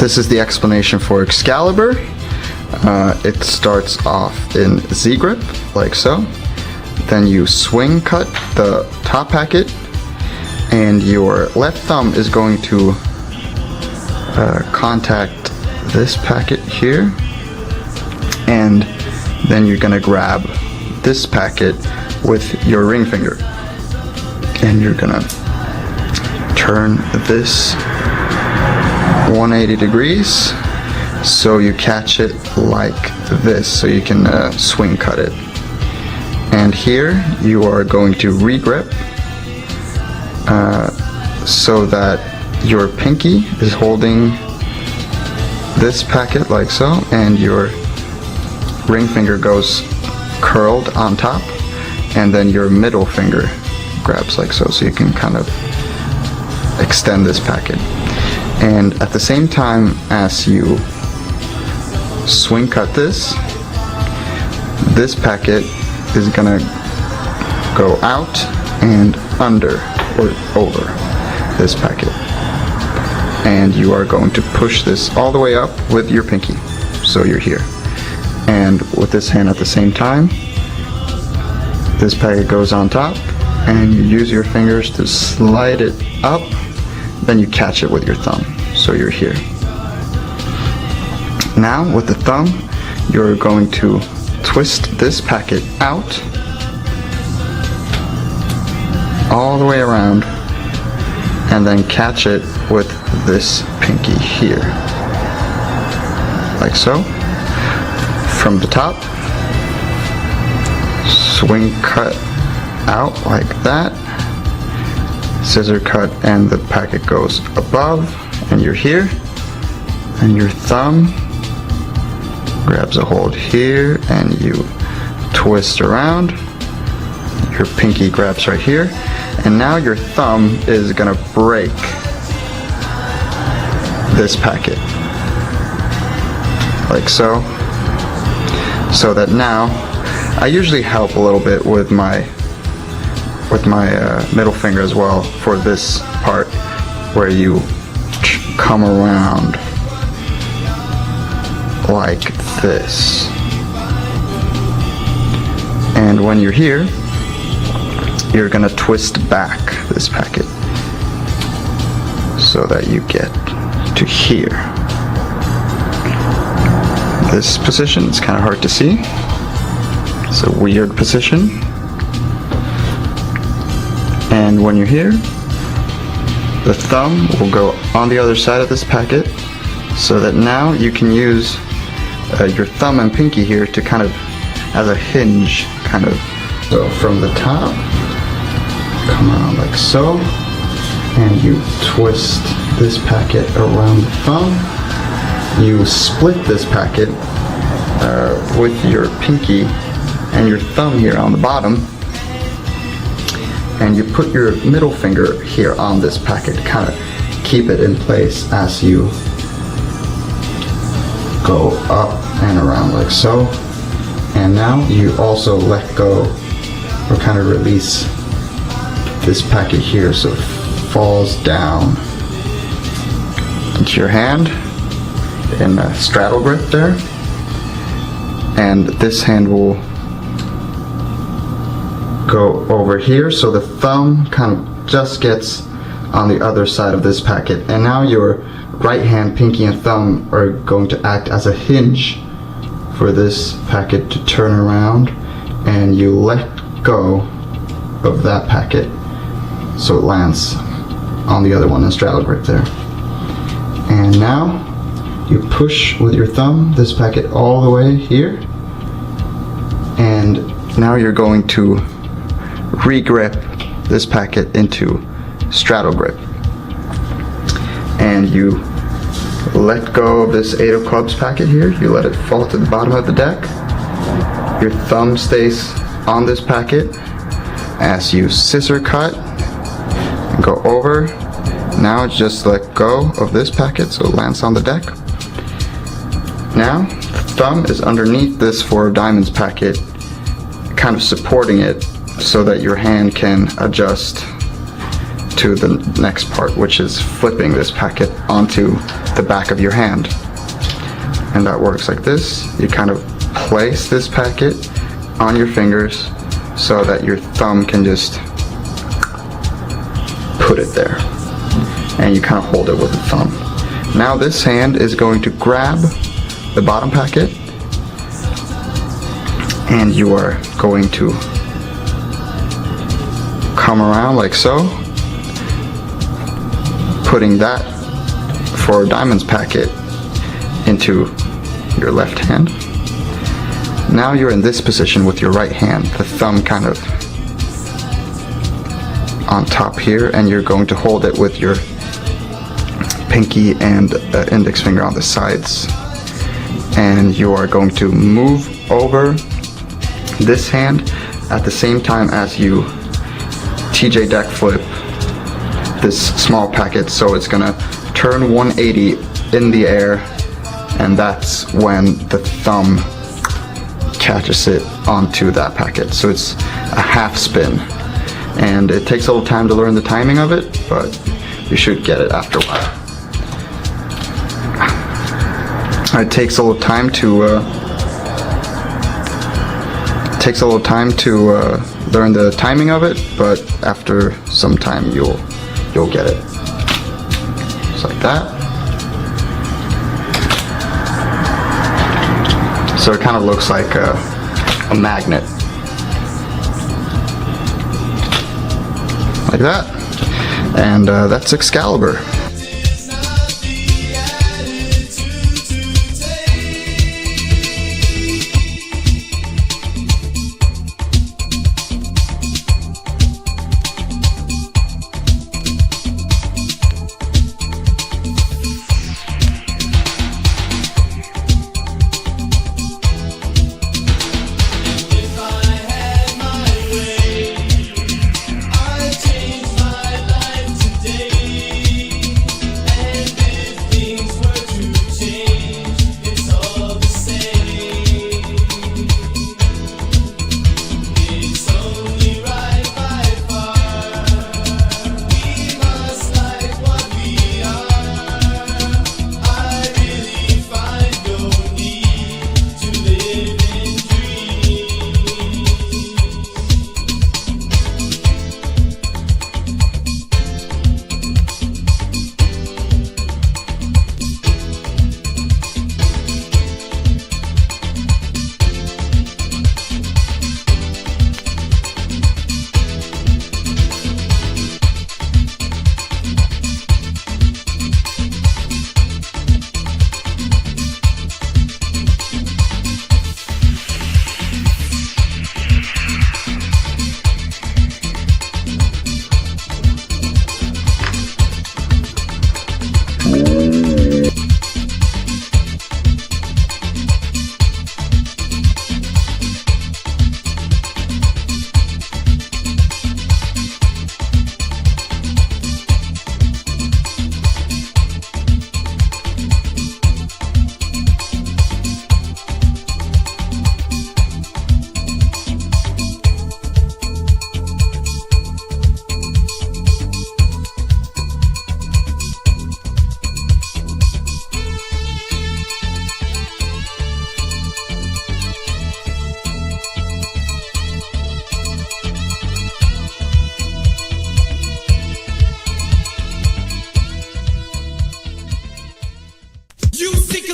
This is the explanation for Excalibur. It starts off in Z grip, like so. Then you swing cut the top packet, and your left thumb is going to contact this packet here, and then you're going to grab this packet with your ring finger, and you're going to turn this 180 degrees so you catch it like this, so you can swing cut it. And here you are going to re-grip so that your pinky is holding this packet like so, and your ring finger goes curled on top, and then your middle finger grabs like so, so you can kind of extend this packet. And at the same time as you swing cut this packet is gonna go out and under or over this packet, and you are going to push this all the way up with your pinky, so you're here. And with this hand at the same time, this packet goes on top, and you use your fingers to slide it up, then you catch it with your thumb, so you're here. Now with the thumb, you're going to twist this packet out all the way around, and then catch it with this pinky here, like so. From the top, swing cut out like that, scissor cut, and the packet goes above, and you're here, and your thumb grabs a hold here, and you twist around, your pinky grabs right here, and now your thumb is gonna break this packet like so, so that now I usually help a little bit with my middle finger as well for this part where you come around like this. And when you're here, you're gonna twist back this packet so that you get to here. This position is kind of hard to see. It's a weird position. And when you're here, the thumb will go on the other side of this packet, so that now you can use your thumb and pinky here to kind of as a hinge, kind of. So from the top, come around like so, and you twist this packet around the thumb. You split this packet with your pinky and your thumb here on the bottom, and you put your middle finger here on this packet to kind of keep it in place as you go up and around like so. And now you also let go or kind of release this packet here so it falls down into your hand in a straddle grip there. And this hand will go over here, so the thumb kind of just gets on the other side of this packet. And now your right hand, pinky, and thumb are going to act as a hinge for this packet to turn around, and you let go of that packet so it lands on the other one in straddle grip there. And now you push with your thumb this packet all the way here, and now you're going to re-grip this packet into straddle grip, and you let go of this 8 of clubs packet here. You let it fall to the bottom of the deck. Your thumb stays on this packet as you scissor cut and go over. Now just let go of this packet so it lands on the deck. Now the thumb is underneath this 4 of diamonds packet, kind of supporting it so that your hand can adjust to the next part, which is flipping this packet onto the back of your hand. And that works like this. You kind of place this packet on your fingers so that your thumb can just put it there. And you kind of hold it with the thumb. Now this hand is going to grab the bottom packet, and you are going to come around like so, putting that for Diamond's packet into your left hand. Now you're in this position with your right hand, the thumb kind of on top here, and you're going to hold it with your pinky and index finger on the sides. And you are going to move over this hand at the same time as you TJ deck flip this small packet, so it's gonna turn 180 in the air, and that's when the thumb catches it onto that packet. So it's a half spin, and it takes a little time to learn the timing of it, but you should get it after a while. It takes a little time to learn the timing of it, but after some time you'll get it. Just like that. So it kind of looks like a magnet. Like that. And that's Excalibur.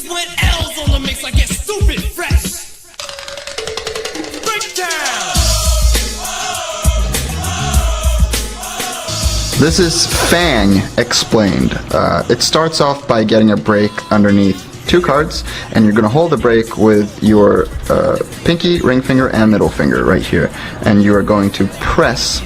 When L's on the mix, I get stupid fresh. Breakdown. This is Fang Explained. It starts off by getting a break underneath two cards, and you're going to hold the break with your pinky, ring finger, and middle finger right here. And you are going to press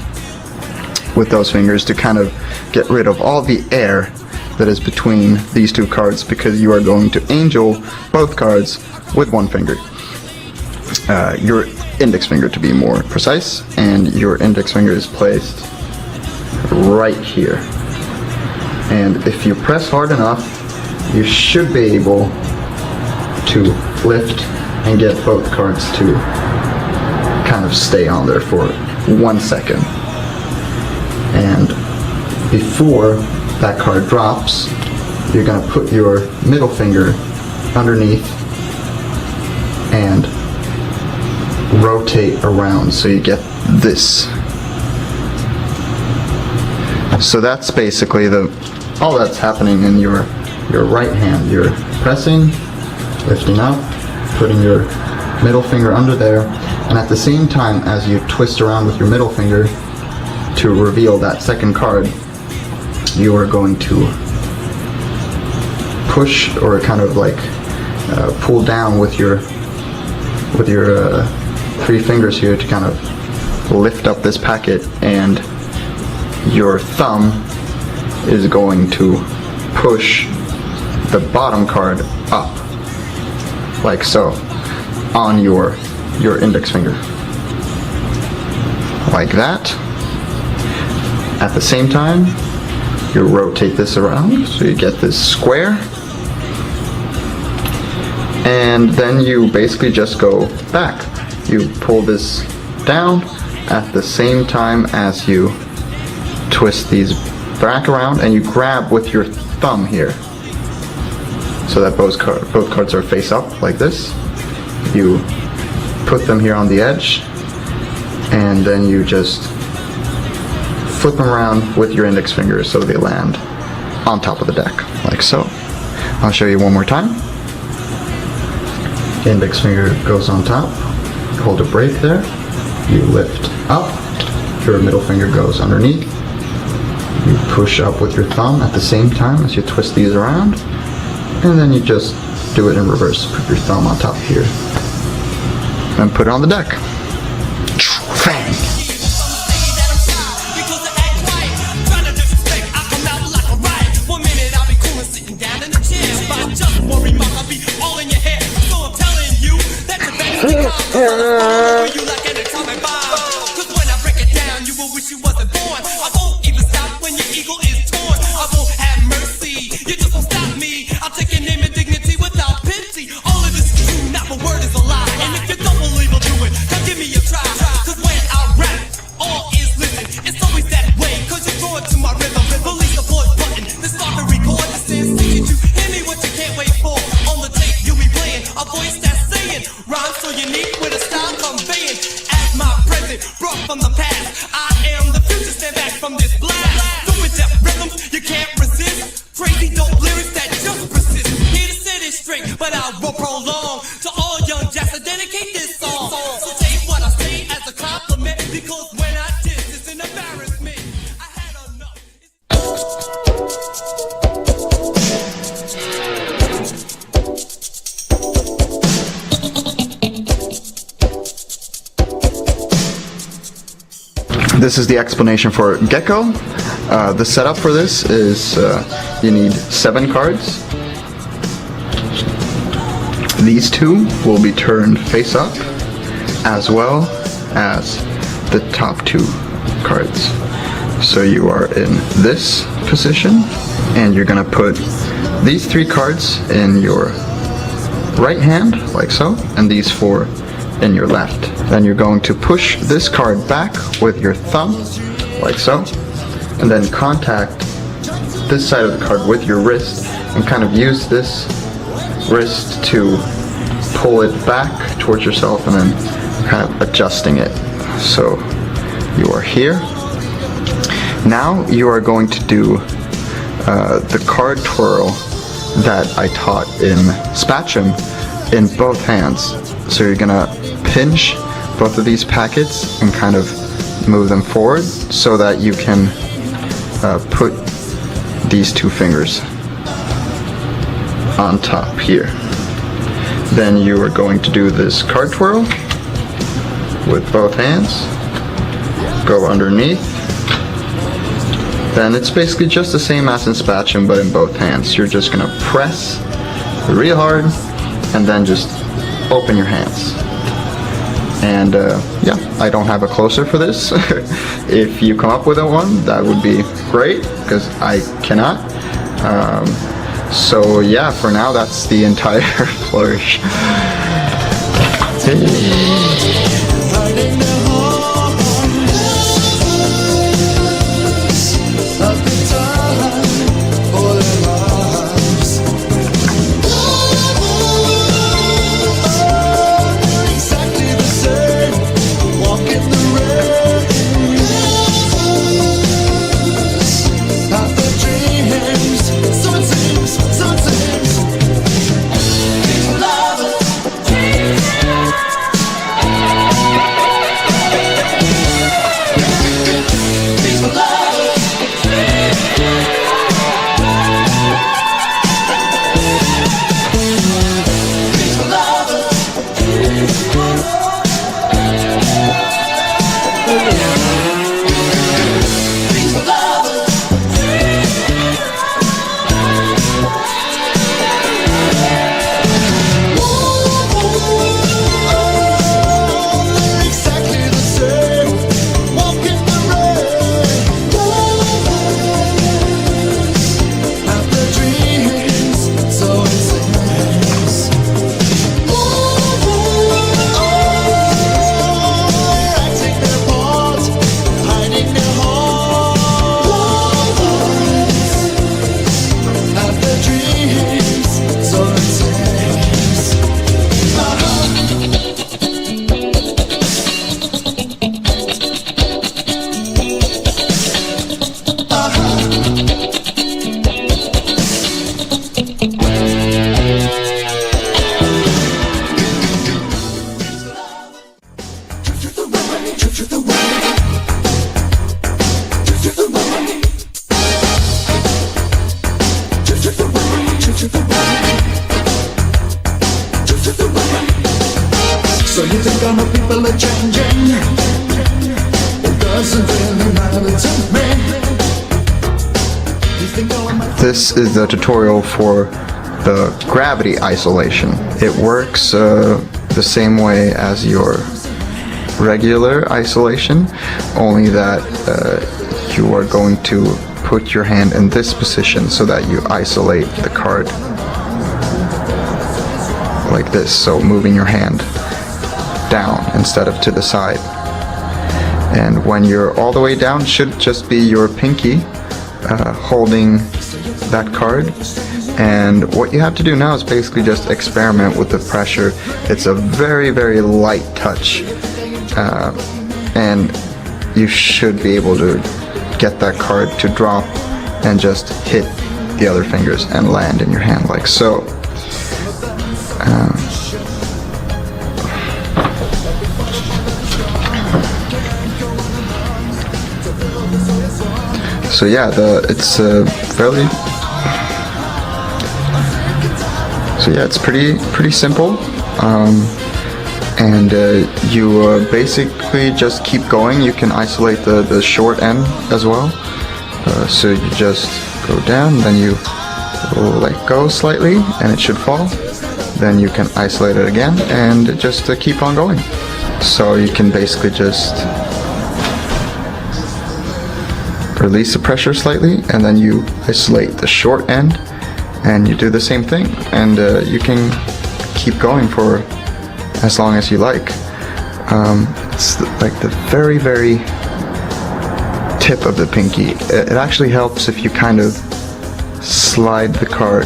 with those fingers to kind of get rid of all the air that is between these two cards, because you are going to angel both cards with one finger. Your index finger, to be more precise, and your index finger is placed right here. And if you press hard enough, you should be able to lift and get both cards to kind of stay on there for 1 second. And before that card drops, you're going to put your middle finger underneath and rotate around so you get this. So that's basically all that's happening in your right hand. You're pressing, lifting up, putting your middle finger under there, and at the same time as you twist around with your middle finger to reveal that second card, you are going to push or kind of like pull down with your three fingers here to kind of lift up this packet, and your thumb is going to push the bottom card up like so on your index finger, like that. At the same time, you rotate this around so you get this square, and then you basically just go back. You pull this down at the same time as you twist these back around, and you grab with your thumb here so that both cards are face up like this. You put them here on the edge, and then you just flip them around with your index finger so they land on top of the deck, like so. I'll show you one more time. Index finger goes on top, hold a break there, you lift up, your middle finger goes underneath, you push up with your thumb at the same time as you twist these around, and then you just do it in reverse. Put your thumb on top here and put it on the deck. Bang! This is the explanation for Gecko. The setup for this is you need 7 cards. These 2 will be turned face up, as well as the top 2 cards. So you are in this position, and you're gonna put these 3 cards in your right hand, like so, and these 4 in your left. Then you're going to push this card back with your thumb, like so, and then contact this side of the card with your wrist, and kind of use this wrist to pull it back towards yourself, and then kind of adjusting it. So you are here. Now you are going to do the card twirl that I taught in Spatchum in both hands. So you're gonna pinch both of these packets and kind of move them forward so that you can put these 2 fingers on top here. Then you are going to do this card twirl with both hands, go underneath. Then it's basically just the same as in Spatchum, but in both hands. You're just gonna press real hard and then just open your hands. And yeah, I don't have a closer for this. If you come up with one, that would be great, because I cannot. So yeah, for now, that's the entire flourish. Of the people are changing. It doesn't really matter to me. You think all of my This is the tutorial for the gravity isolation. It works the same way as your regular isolation, only that you are going to put your hand in this position so that you isolate the card like this, so moving your hand down instead of to the side. And when you're all the way down, should just be your pinky holding that card. And what you have to do now is basically just experiment with the pressure. It's a very, very light touch, and you should be able to get that card to drop and just hit the other fingers and land in your hand like so. So yeah, it's fairly. So yeah, it's pretty simple, and you basically just keep going. You can isolate the short end as well. So you just go down, then you let go slightly, and it should fall. Then you can isolate it again, and just keep on going. So you can basically just release the pressure slightly, and then you isolate the short end, and you do the same thing, and you can keep going for as long as you like. It's like the very, very tip of the pinky. It actually helps if you kind of slide the card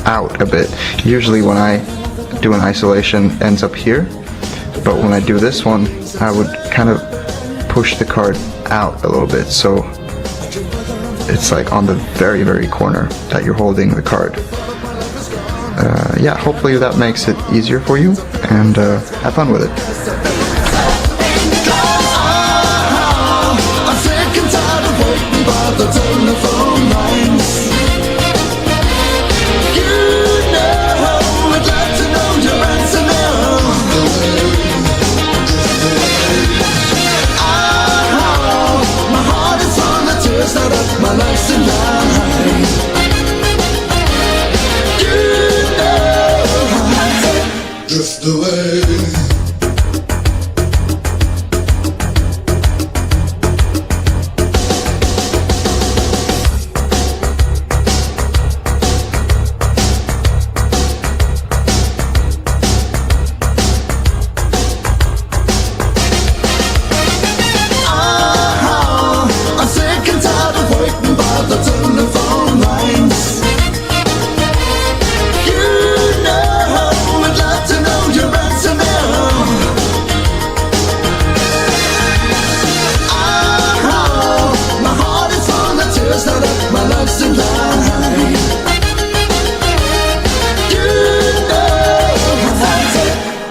out a bit. Usually when I do an isolation, it ends up here, but when I do this one, I would kind of push the card out a little bit, so it's like on the very, very corner that you're holding the card. Yeah, hopefully that makes it easier for you, and have fun with it. I'm sick and tired of waiting by the telephone lines. You know, I'd like to know your answer now. My heart is full of tears that up my life's in line. You know, just the way.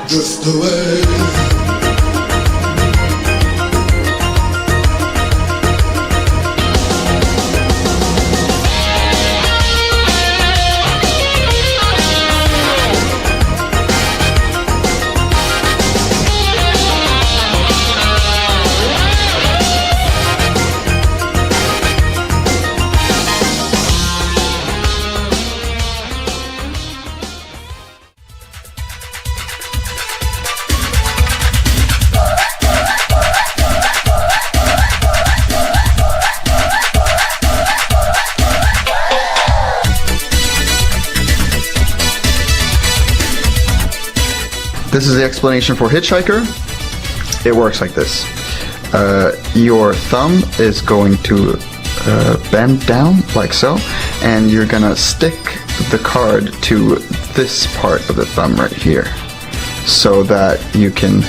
Just the way. This is the explanation for Hitchhiker. It works like this. Your thumb is going to bend down like so, and you're gonna stick the card to this part of the thumb right here, so that you can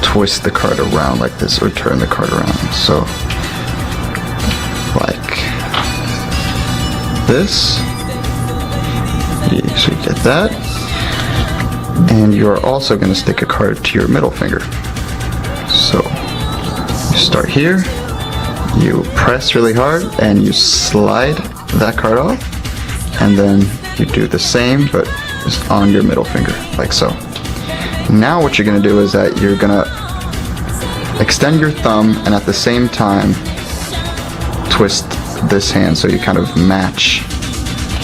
twist the card around like this, or turn the card around. So, like this. So you get that. And you're also going to stick a card to your middle finger. So you start here, you press really hard, and you slide that card off, and then you do the same but just on your middle finger, like so. Now what you're gonna do is that you're gonna extend your thumb and at the same time twist this hand so you kind of match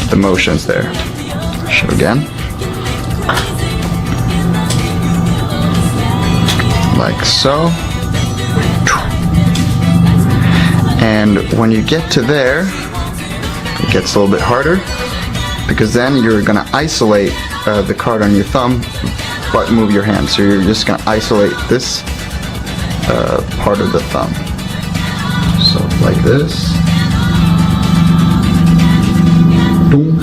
the motions there. Show again. Like so. And when you get to there, it gets a little bit harder because then you're gonna isolate the card on your thumb but move your hand. So you're just gonna isolate this part of the thumb. So like this. Boom.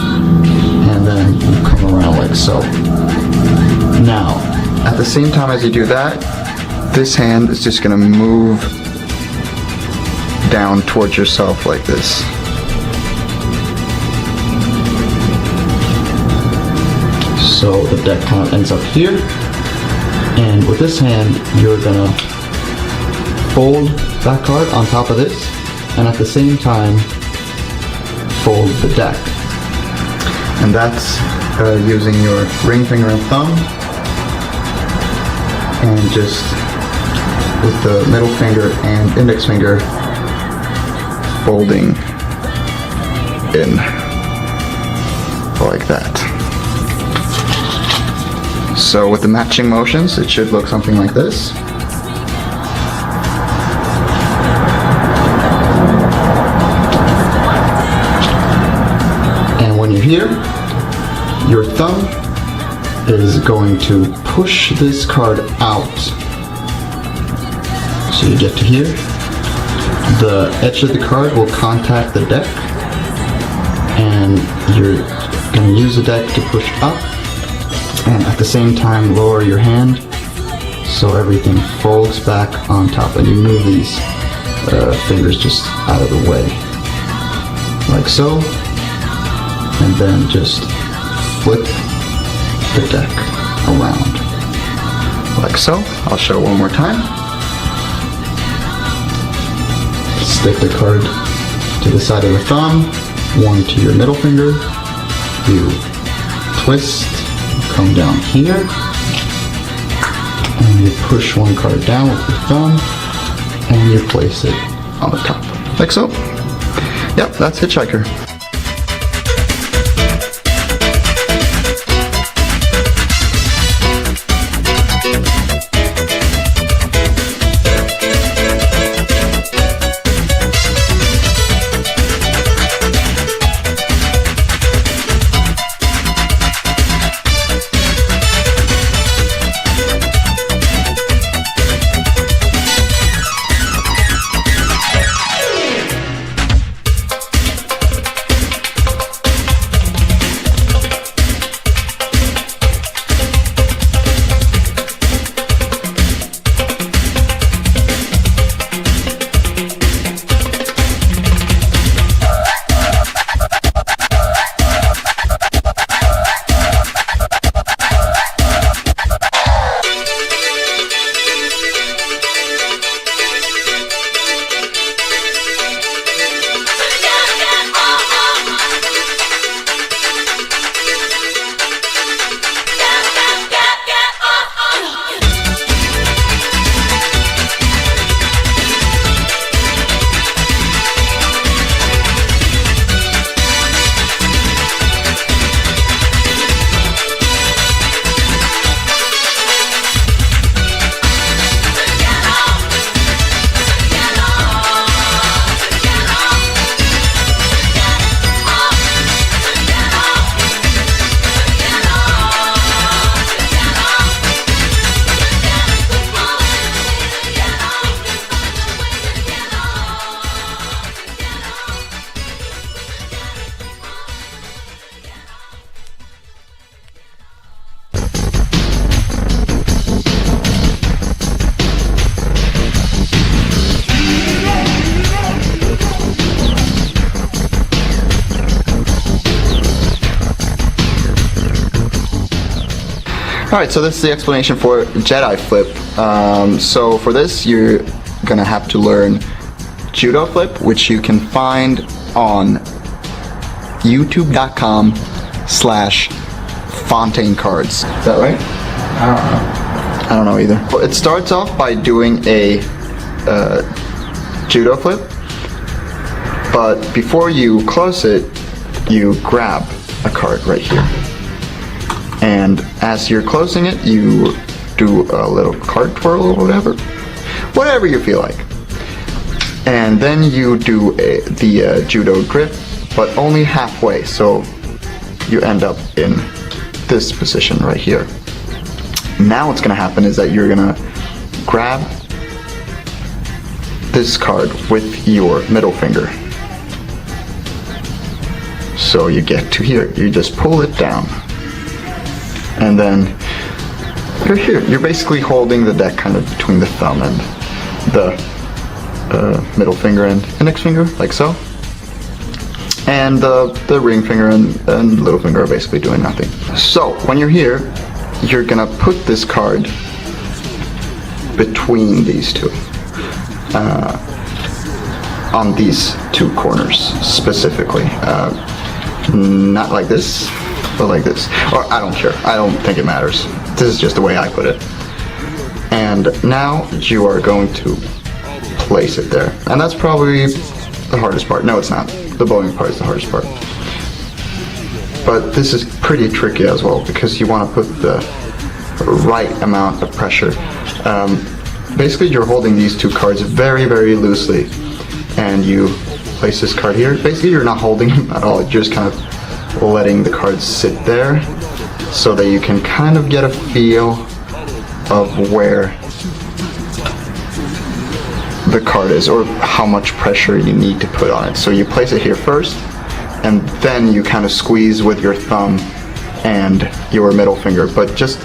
And then you come around like so. Now, at the same time as you do that, this hand is just gonna move down towards yourself like this. So the deck kind of ends up here. And with this hand, you're gonna fold that card on top of this, and at the same time, fold the deck. And that's using your ring finger and thumb, and just with the middle finger and index finger folding in like that. So with the matching motions, it should look something like this. And when you're here, your thumb is going to push this card out. So you get to here. The edge of the card will contact the deck, and you're going to use the deck to push up, and at the same time lower your hand so everything folds back on top, and you move these fingers just out of the way like so, and then just flip the deck around like so. I'll show one more time. Stick the card to the side of the thumb, one to your middle finger, you twist, come down here, and you push one card down with your thumb, and you place it on the top, like so. Yep, that's Hitchhiker. Alright, so this is the explanation for Jedi Flip. So for this, you're gonna have to learn Judo Flip, which you can find on youtube.com/Fontaine Cards. Is that right? I don't know either. Well, it starts off by doing a judo flip, but before you close it, you grab a card right here. And as you're closing it, you do a little card twirl or whatever you feel like. And then you do the judo grip, but only halfway, so you end up in this position right here. Now what's gonna happen is that you're gonna grab this card with your middle finger. So you get to here, you just pull it down. And then you're here. You're basically holding the deck kind of between the thumb and the middle finger and index finger, like so. And the ring finger and little finger are basically doing nothing. So when you're here, you're gonna put this card between these two. On these two corners specifically. Not like this, but like this. Or I don't care. I don't think it matters. This is just the way I put it. And now you are going to place it there. And that's probably the hardest part. No, it's not. The bowing part is the hardest part. But this is pretty tricky as well because you want to put the right amount of pressure. Basically, you're holding these two cards very, very loosely. And you place this card here. Basically, you're not holding them at all. You're just kind of letting the cards sit there so that you can kind of get a feel of where the card is or how much pressure you need to put on it. So you place it here first, and then you kind of squeeze with your thumb and your middle finger, but just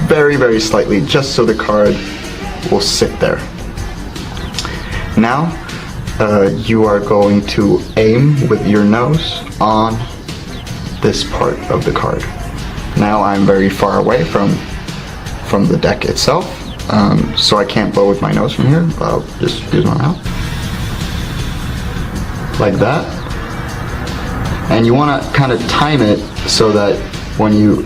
very, very slightly, just so the card will sit there. Now, you are going to aim with your nose on this part of the card. Now I'm very far away from the deck itself, so I can't bow with my nose from here, but I'll just use my mouth. Like that. And you want to kind of time it so that when you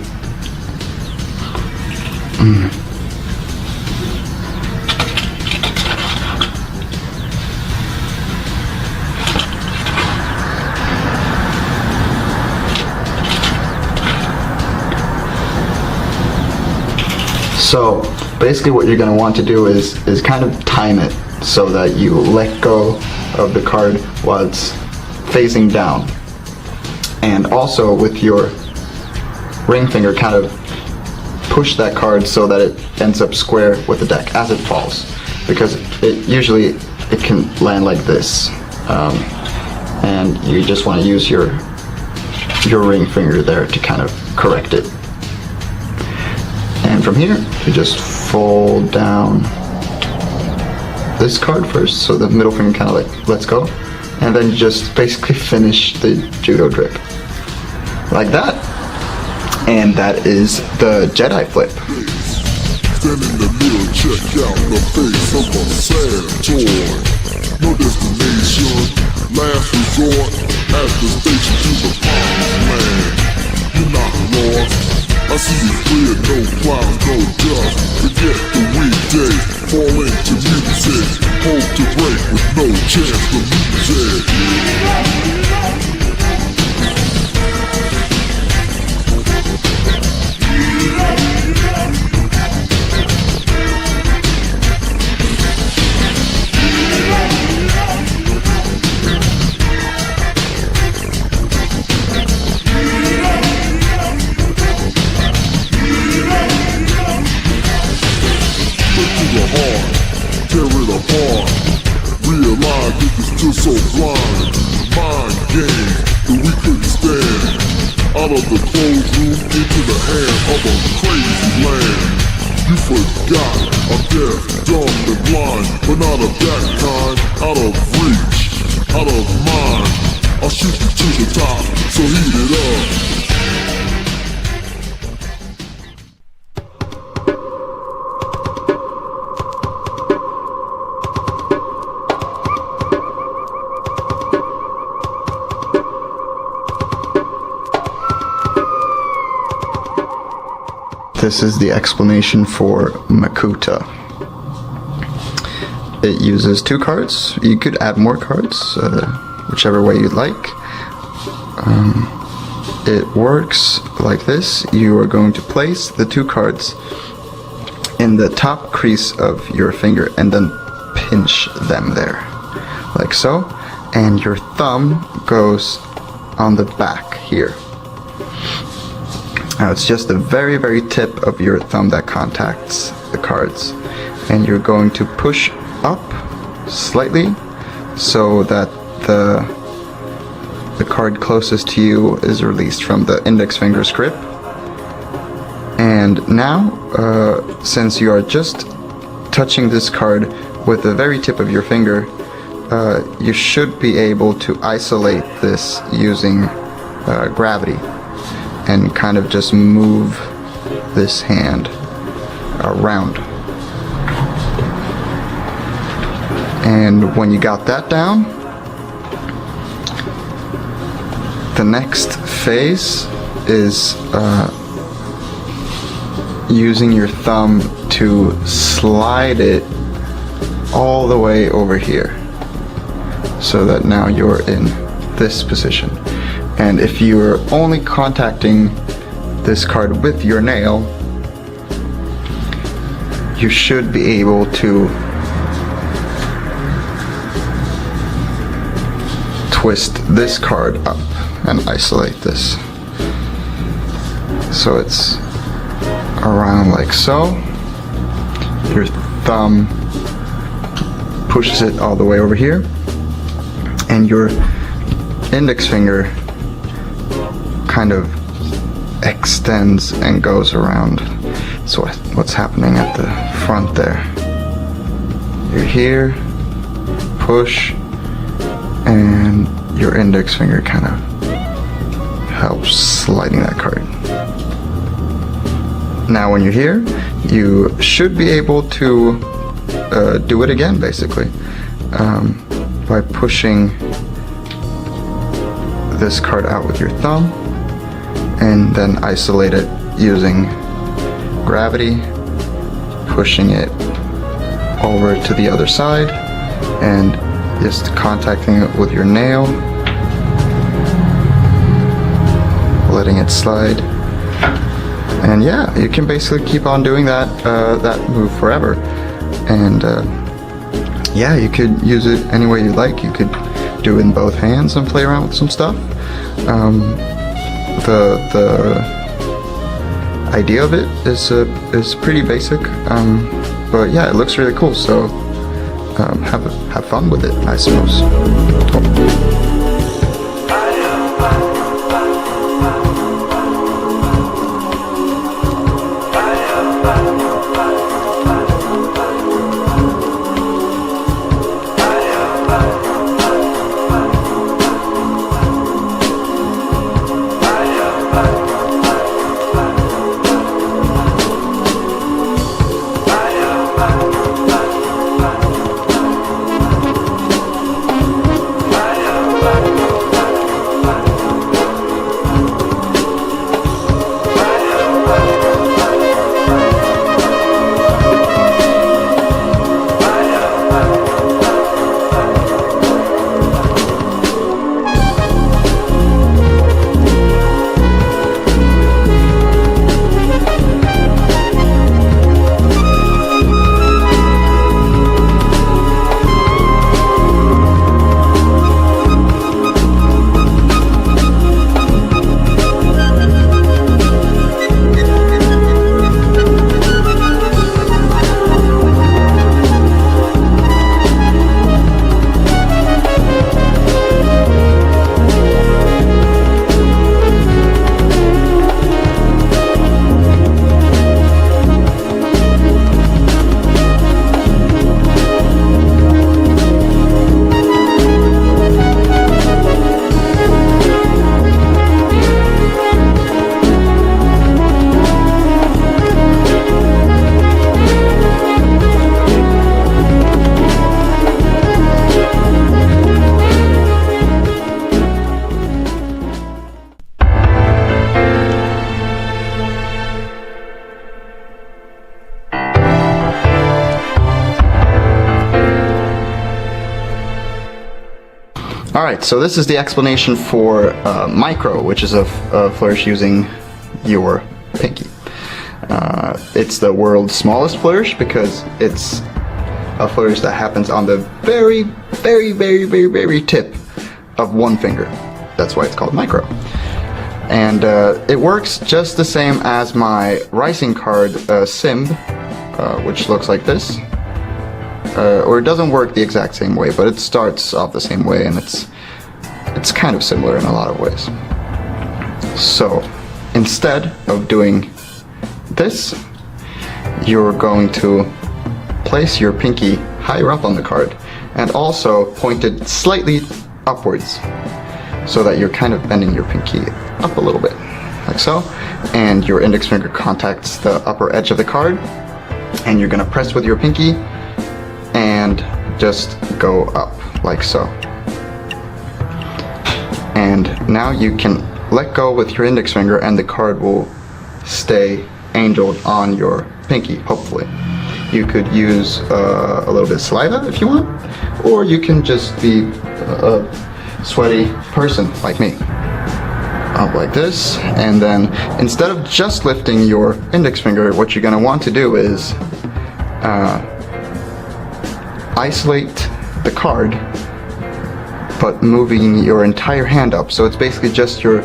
So basically what you're going to want to do is kind of time it so that you let go of the card while it's facing down. And also with your ring finger kind of push that card so that it ends up square with the deck as it falls. Because it can land like this. And you just want to use your ring finger there to kind of correct it. And from here, you just fold down this card first, so the middle finger kind of like lets go, and then you just basically finish the judo grip. Like that. And that is the Jedi flip. Stand in the mirror, check out the face of a sad toy. No destination, last resort, at the station to the promised land. You're not lost. I see you clear, no clouds, no dust. Forget the weekday, fall into music. Hope to break with no chance for music. Tear it apart. Realize this is still so blind. Mind game that we couldn't stand. Out of the closed room into the hand of a crazy land. You forgot I'm deaf, dumb, and blind, but not of that kind. Out of reach, out of mind. I'll shoot you to the top, so heat it up. this is the explanation for Makuta. It uses 2 cards. You could add more cards, whichever way you'd like. It works like this. You are going to place the 2 cards in the top crease of your finger and then pinch them there, like so. And your thumb goes on the back here. Now it's just the very, very tip of your thumb that contacts the cards. And you're going to push up slightly so that the card closest to you is released from the index finger's grip. And now, since you are just touching this card with the very tip of your finger, you should be able to isolate this using gravity and kind of just move this hand around. And when you got that down, the next phase is using your thumb to slide it all the way over here, so that now you're in this position. And if you're only contacting this card with your nail, you should be able to twist this card up and isolate this. So it's around like so. Your thumb pushes it all the way over here, and your index finger kind of extends and goes around. So what's happening at the front there? You're here, push, and your index finger kind of helps sliding that card. Now when you're here, you should be able to do it again, basically, by pushing this card out with your thumb and then isolate it using gravity, pushing it over to the other side and just contacting it with your nail, letting it slide. And yeah, you can basically keep on doing that that move forever. And yeah, you could use it any way you like. You could do it in both hands and play around with some stuff. The idea of it is pretty basic, but yeah, it looks really cool. So have fun with it, I suppose. Alright, so this is the explanation for micro, which is a flourish using your pinky. It's the world's smallest flourish because it's a flourish that happens on the very, very, very, very, very tip of one finger. That's why it's called micro. And it works just the same as my rising card Simb, which looks like this. Or it doesn't work the exact same way, but it starts off the same way, and it's kind of similar in a lot of ways. So instead of doing this, you're going to place your pinky higher up on the card and also pointed slightly upwards so that you're kind of bending your pinky up a little bit, like so, and your index finger contacts the upper edge of the card, and you're going to press with your pinky and just go up like so. And now you can let go with your index finger and the card will stay angled on your pinky, hopefully. You could use a little bit of saliva if you want, or you can just be a sweaty person like me. Up like this, and then instead of just lifting your index finger, what you're going to want to do is isolate the card, but moving your entire hand up. So it's basically just your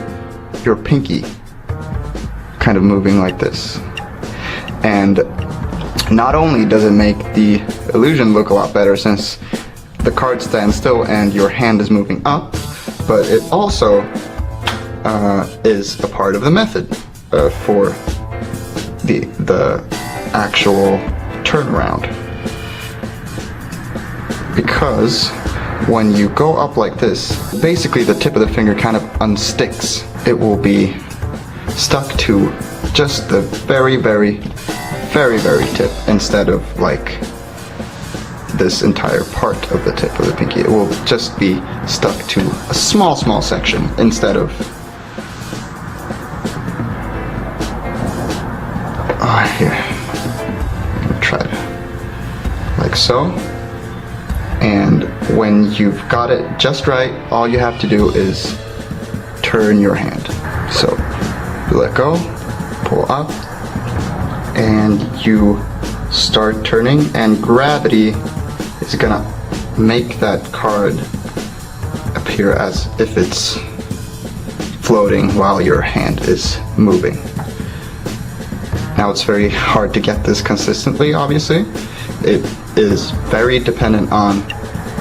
pinky kind of moving like this. And not only does it make the illusion look a lot better since the card stands still and your hand is moving up, but it also is a part of the method for the actual turnaround. Because when you go up like this, basically the tip of the finger kind of unsticks. It will be stuck to just the very, very, very, very tip instead of like this entire part of the tip of the pinky. It will just be stuck to a small, small section instead of here. Try it like so. And when you've got it just right, all you have to do is turn your hand. So you let go, pull up, and you start turning, and gravity is gonna make that card appear as if it's floating while your hand is moving. Now it's very hard to get this consistently, obviously. It is very dependent on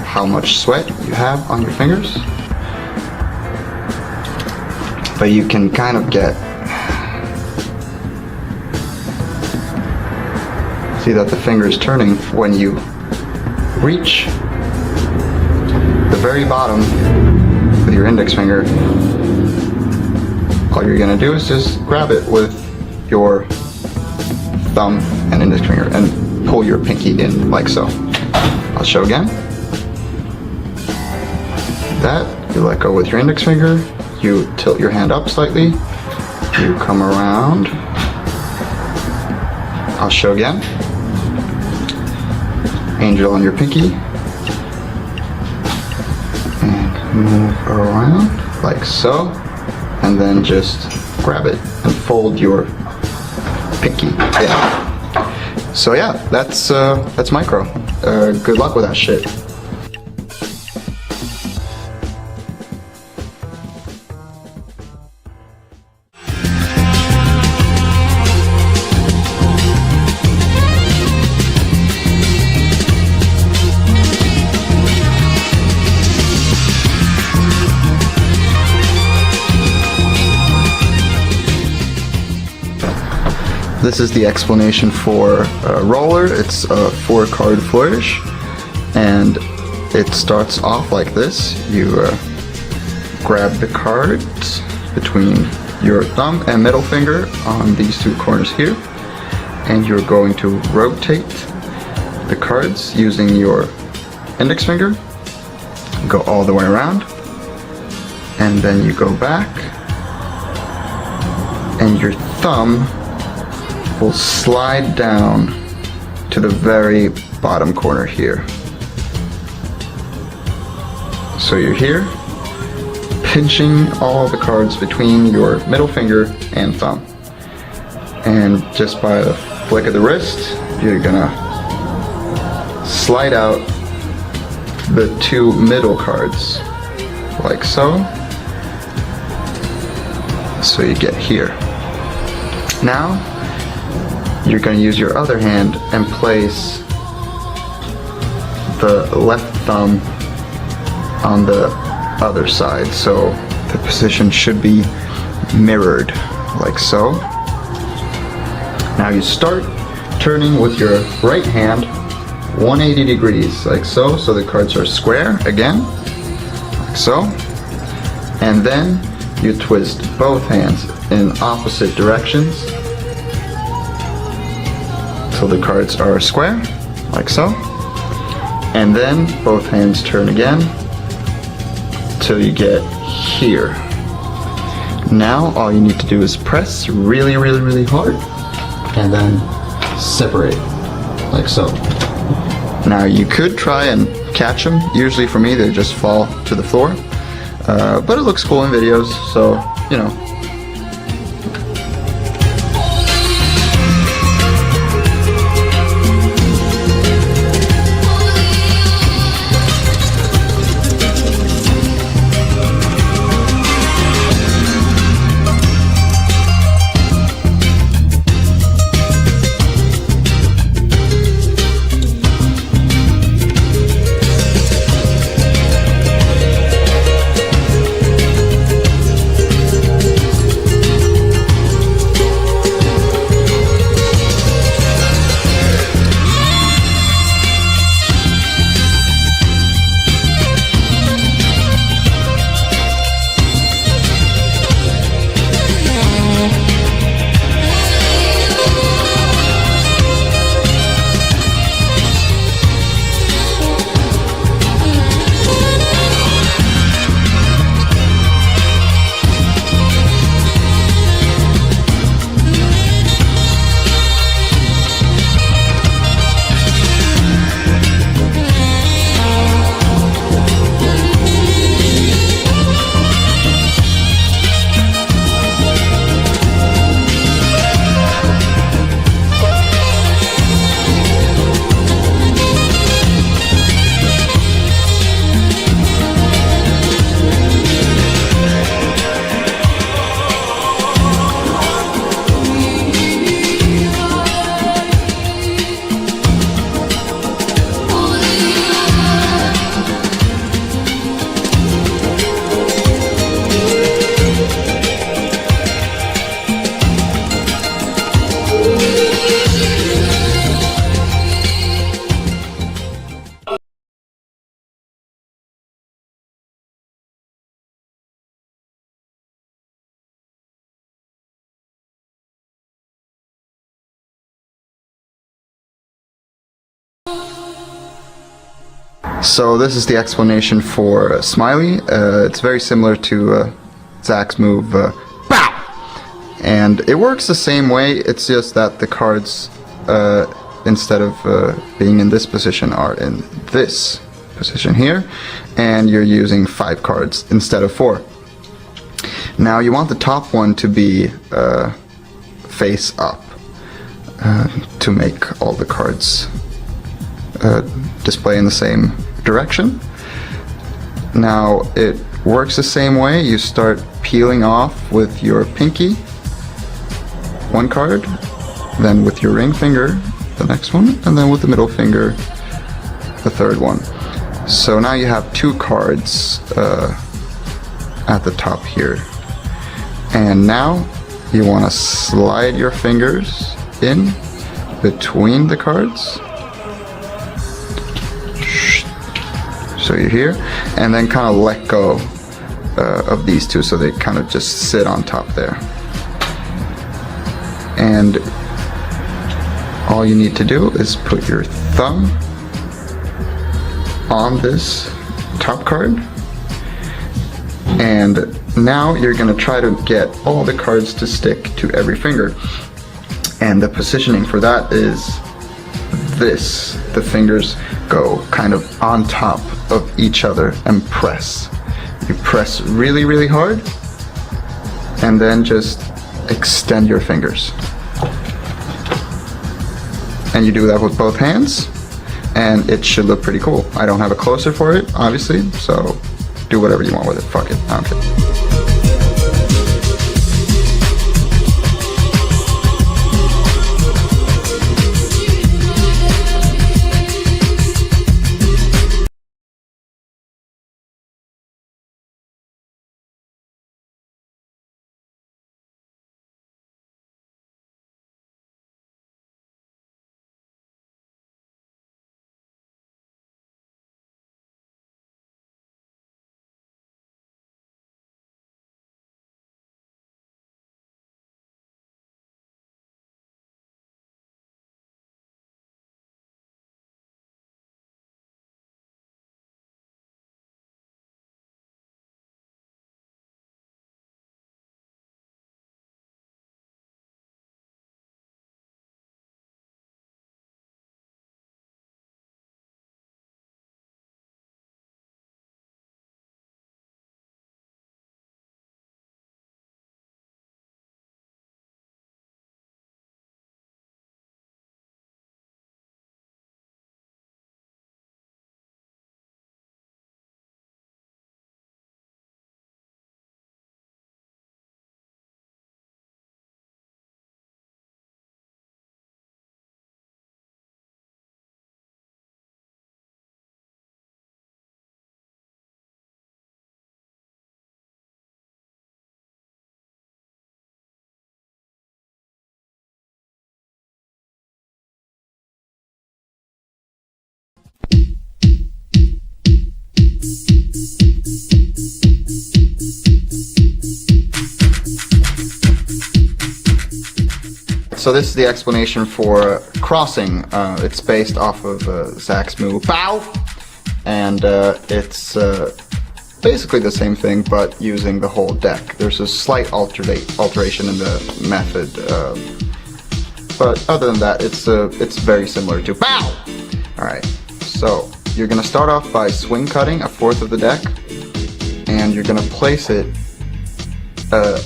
how much sweat you have on your fingers. But you can kind of get, see that the finger is turning when you reach the very bottom with your index finger. All you're gonna do is just grab it with your thumb and index finger and pull your pinky in like so. I'll show again. That, you let go with your index finger, you tilt your hand up slightly, you come around. I'll show again. Angel on your pinky. And move around like so. And then just grab it and fold your pinky. Yeah. So yeah, that's micro. Good luck with that shit. This is the explanation for roller. It's a 4-card flourish, and it starts off like this. You grab the cards between your thumb and middle finger on these two corners here, and you're going to rotate the cards using your index finger. Go all the way around, and then you go back, and your thumb will slide down to the very bottom corner here. So you're here, pinching all the cards between your middle finger and thumb. And just by the flick of the wrist, you're gonna slide out the two middle cards, like so. So you get here. Now, you're gonna use your other hand and place the left thumb on the other side, so the position should be mirrored, like so. Now you start turning with your right hand 180 degrees, like so, so the cards are square again, like so. And then you twist both hands in opposite directions till the cards are square, like so. And then both hands turn again till you get here. Now all you need to do is press really, really, really hard and then separate, like so. Now you could try and catch them. Usually for me they just fall to the floor, but it looks cool in videos, so you know. So this is the explanation for Smiley. It's very similar to Zach's move, BOW! And it works the same way, it's just that the cards, instead of being in this position, are in this position here, and you're using 5 cards instead of 4. Now you want the top one to be face up to make all the cards display in the same direction. Now it works the same way. You start peeling off with your pinky one card, then with your ring finger the next one, and then with the middle finger the third one. So now you have 2 cards at the top here, and now you want to slide your fingers in between the cards. So you're here, and then kind of let go of these 2 so they kind of just sit on top there. And all you need to do is put your thumb on this top card, and now you're going to try to get all the cards to stick to every finger. And the positioning for that is this. The fingers go kind of on top of each other and press. You press really, really hard, and then just extend your fingers. And you do that with both hands, and it should look pretty cool. I don't have a closer for it, obviously, so do whatever you want with it. Fuck it, I don't care. So this is the explanation for crossing. It's based off of Zach's move, bow, and it's basically the same thing, but using the whole deck. There's a slight alteration in the method, but other than that, it's very similar to bow. All right, so you're gonna start off by swing cutting a fourth of the deck, and you're gonna place it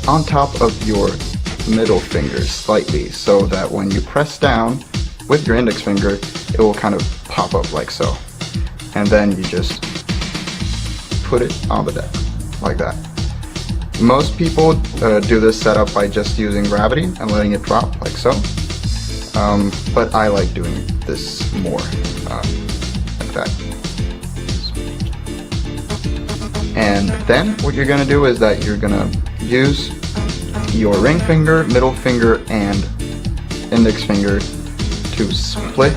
on top of your middle finger slightly, so that when you press down with your index finger, it will kind of pop up like so. And then you just put it on the deck, like that. Most people do this setup by just using gravity and letting it drop, like so. But I like doing this more, like that. And then what you're gonna do is that you're gonna use your ring finger, middle finger, and index finger to split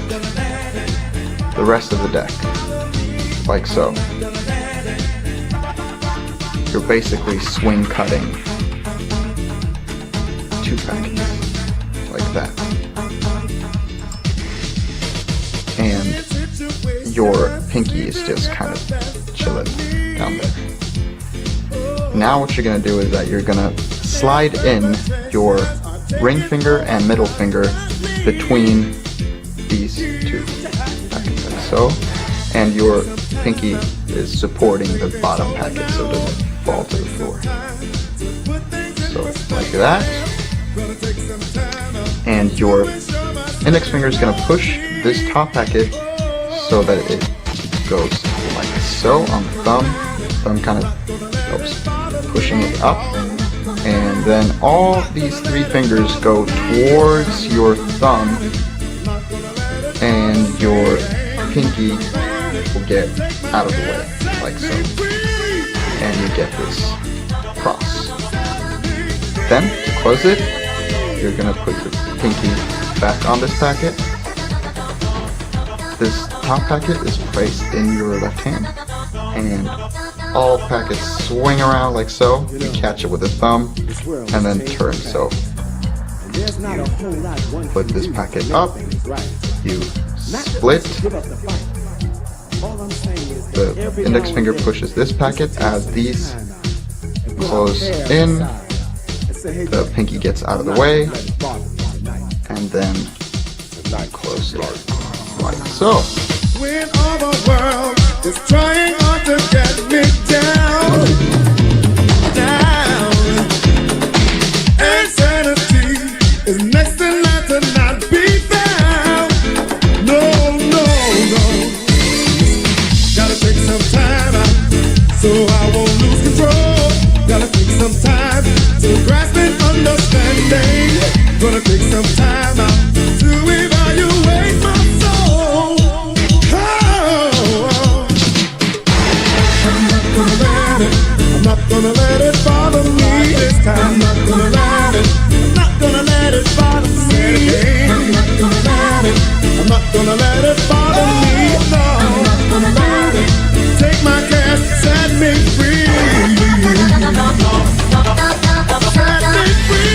the rest of the deck, like so. You're basically swing cutting two packets, like that. And your pinky is just kind of chilling down there. Now what you're gonna do is that you're gonna slide in your ring finger and middle finger between these two packets, like so, and your pinky is supporting the bottom packet so it doesn't fall to the floor. So like that, and your index finger is going to push this top packet so that it goes like so on the thumb. Thumb kind of helps pushing it up. And then all these three fingers go towards your thumb, and your pinky will get out of the way, like so. And you get this cross. Then, to close it, you're gonna put your pinky back on this packet. This top packet is placed in your left hand, and all packets swing around like so. You catch it with a thumb and then turn so. You put this packet up, you split, the index finger pushes this packet as these close in, the pinky gets out of the way, and then close it like so. When all the world is trying hard to get me down, down. Insanity is next in line to not be found. No, no, no. Gotta take some time out so I won't lose control. Gotta take some time to grasp and understanding. Gonna take some time out to evaluate my soul. I'm not gonna let it bother me this time. I'm not gonna let it. I'm not gonna let it bother me. I'm not gonna let it. I'm not gonna let it bother me. No, I'm not gonna let it. Take my cash, set me free. Set me free.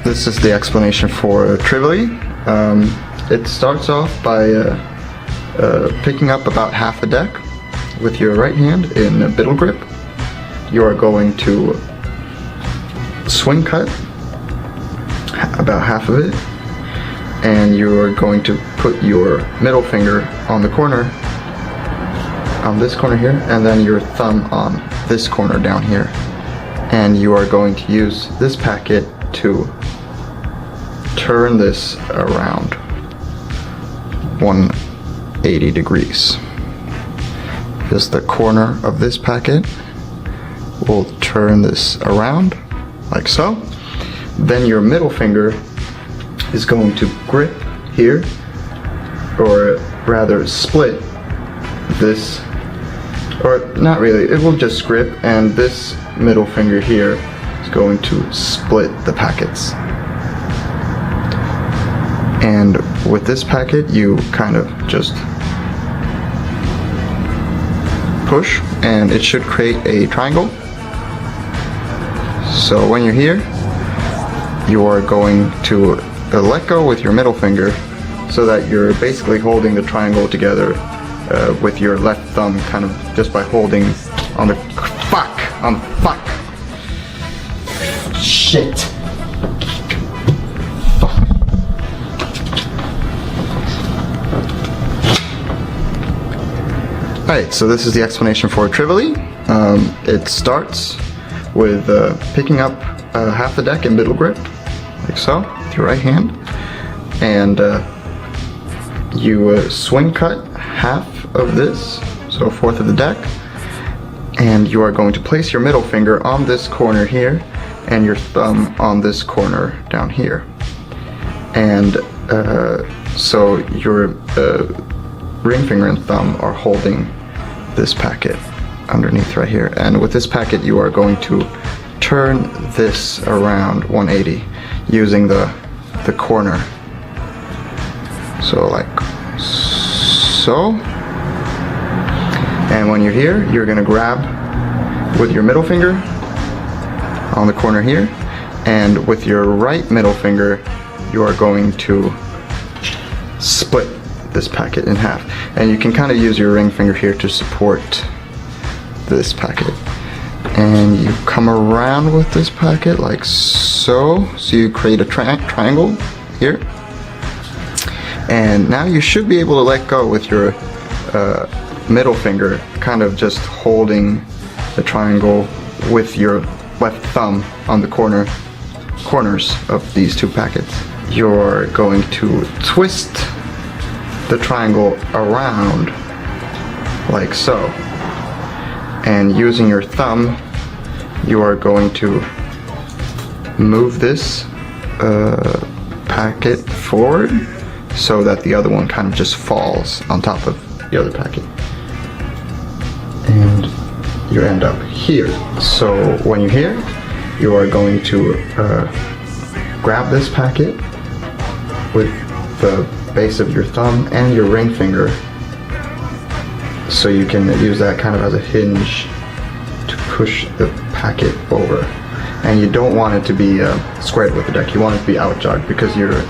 This is the explanation for Trivoli. It starts off by picking up about half a deck with your right hand in a biddle grip. You are going to swing cut about half of it, and you are going to put your middle finger on the corner, on this corner here, and then your thumb on this corner down here. And you are going to use this packet to turn this around 180 degrees. Just the corner of this packet will turn this around like so. Then your middle finger is going to grip here, or rather split this, or not really, it will just grip, and this middle finger here is going to split the packets. And with this packet, you kind of just push, and it should create a triangle. So when you're here, you are going to let go with your middle finger, so that you're basically holding the triangle together with your left thumb, kind of just by holding on the shit. Alright, so this is the explanation for Trivoli. It starts with picking up half the deck in middle grip, like so, with your right hand, and you swing cut half of this, so a fourth of the deck, and you are going to place your middle finger on this corner here, and your thumb on this corner down here. And so your ring finger and thumb are holding this packet underneath right here, and with this packet you are going to turn this around 180 using the corner, so like so. And when you're here, you're going to grab with your middle finger on the corner here, and with your right middle finger you are going to split this packet in half, and you can kind of use your ring finger here to support this packet, and you come around with this packet like so, so you create a triangle here, and now you should be able to let go with your middle finger, kind of just holding the triangle with your left thumb on the corners of these two packets. You're going to twist the triangle around like so, and using your thumb you are going to move this packet forward so that the other one kind of just falls on top of the other packet, and you end up here. So when you're here, you are going to grab this packet with the base of your thumb and your ring finger, so you can use that kind of as a hinge to push the packet over. And you don't want it to be squared with the deck. You want it to be out jogged, because you're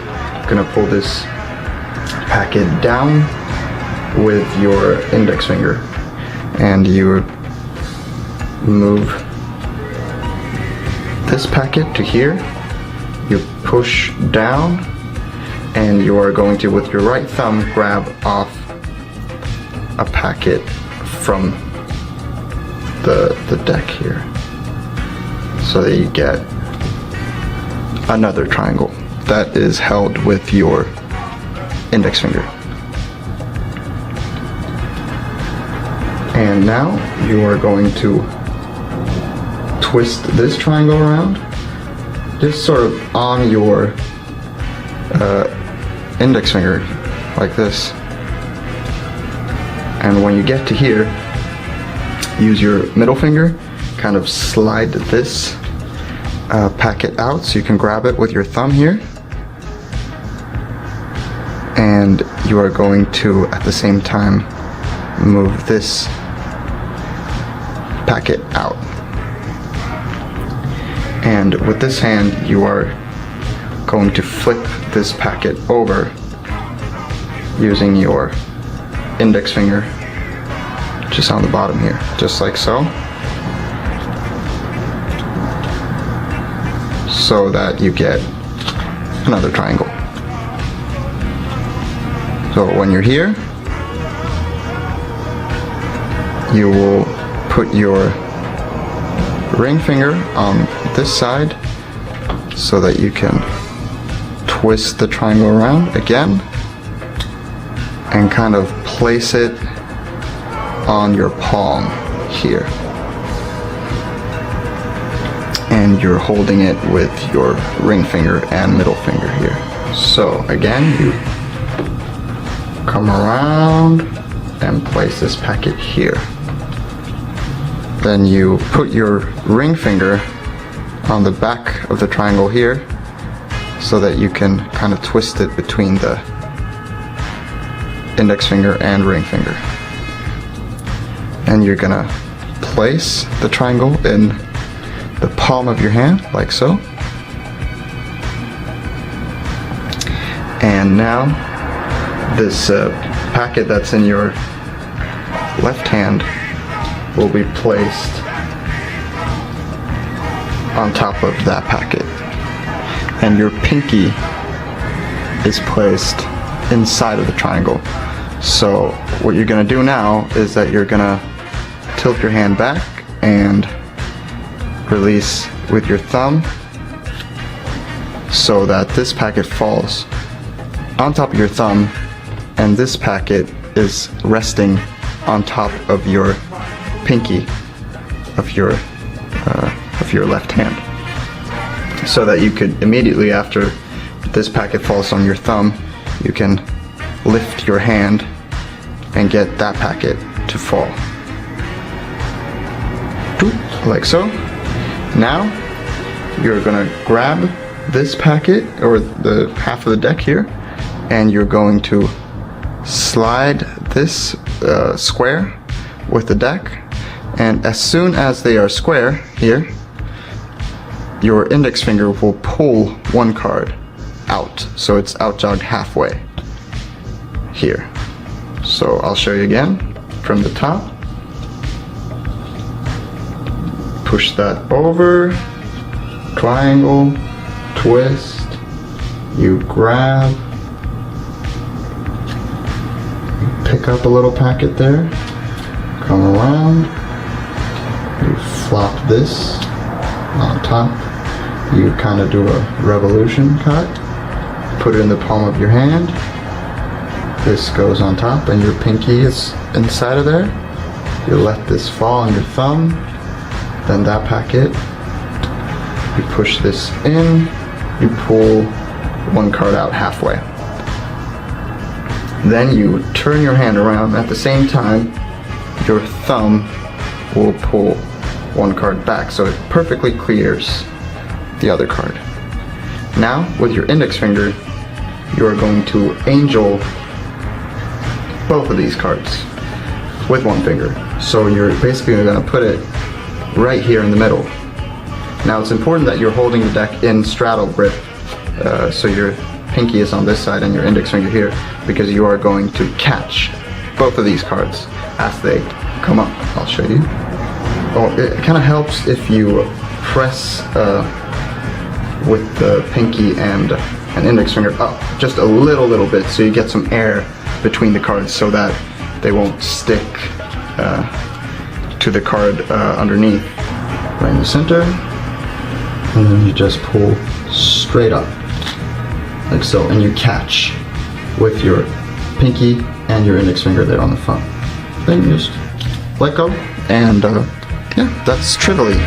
gonna pull this packet down with your index finger, and you move this packet to here, you push down, and you are going to, with your right thumb, grab off a packet from the deck here, so that you get another triangle that is held with your index finger. And now you are going to twist this triangle around, just sort of on your index finger, like this. And when you get to here, use your middle finger, kind of slide this packet out so you can grab it with your thumb here. And you are going to, at the same time, move this packet out. And with this hand, you are going to flip this packet over using your index finger just on the bottom here, just like so, so that you get another triangle. So when you're here, you will put your ring finger on this side so that you can twist the triangle around again and kind of place it on your palm here. And you're holding it with your ring finger and middle finger here. So again, you come around and place this packet here. Then you put your ring finger on the back of the triangle here so that you can kind of twist it between the index finger and ring finger. And you're gonna place the triangle in the palm of your hand, like so. And now this packet that's in your left hand will be placed on top of that packet, and your pinky is placed inside of the triangle. So what you're gonna do now is that you're gonna tilt your hand back and release with your thumb so that this packet falls on top of your thumb, and this packet is resting on top of your pinky of your left hand, so that you could immediately, after this packet falls on your thumb, you can lift your hand and get that packet to fall, like so. Now you're gonna grab this packet, or the half of the deck here, and you're going to slide this square with the deck, and as soon as they are square here, your index finger will pull one card out, so it's out jogged halfway here. So I'll show you again from the top. Push that over, triangle, twist, you grab, pick up a little packet there, come around, you flop this on top, you kind of do a revolution cut, put it in the palm of your hand, this goes on top and your pinky is inside of there, you let this fall on your thumb, then that packet, you push this in, you pull one card out halfway. Then you turn your hand around. At the same time, your thumb will pull one card back so it perfectly clears the other card. Now, with your index finger, you are going to angel both of these cards with one finger. So you're basically going to put it right here in the middle. Now it's important that you're holding the deck in straddle grip, so your pinky is on this side and your index finger here, because you are going to catch both of these cards as they come up. I'll show you. Oh, it kind of helps if you press with the pinky and an index finger up just a little bit, so you get some air between the cards so that they won't stick to the card underneath. Right in the center, and then you just pull straight up like so, and you catch with your pinky and your index finger there on the thumb. Then you just let go, and yeah, that's Trivally.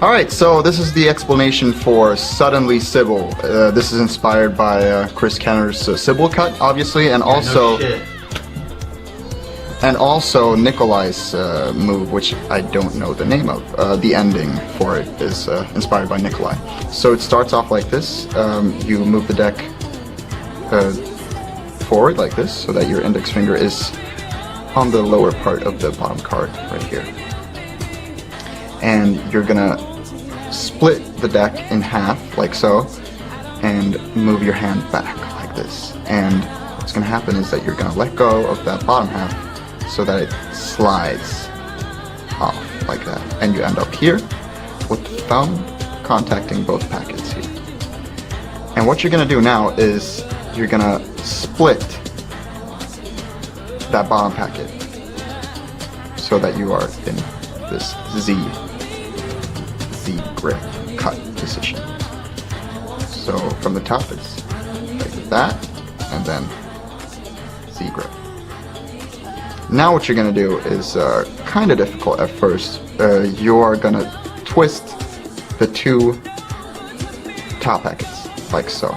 Alright, so this is the explanation for Suddenly Sybil. This is inspired by Chris Kenner's Sybil cut, obviously, and also Nikolai's move, which I don't know the name of. The ending for it is inspired by Nikolai. So it starts off like this. You move the deck forward like this, so that your index finger is on the lower part of the bottom card right here. And you're gonna split the deck in half like so, and move your hand back like this. And what's gonna happen is that you're gonna let go of that bottom half so that it slides off like that. And you end up here with the thumb contacting both packets here. And what you're gonna do now is you're gonna split that bottom packet so that you are in this Z grip cut position. So from the top it's like that, and then Z grip. Now what you're gonna do is kind of difficult at first. You are gonna twist the two top packets like so.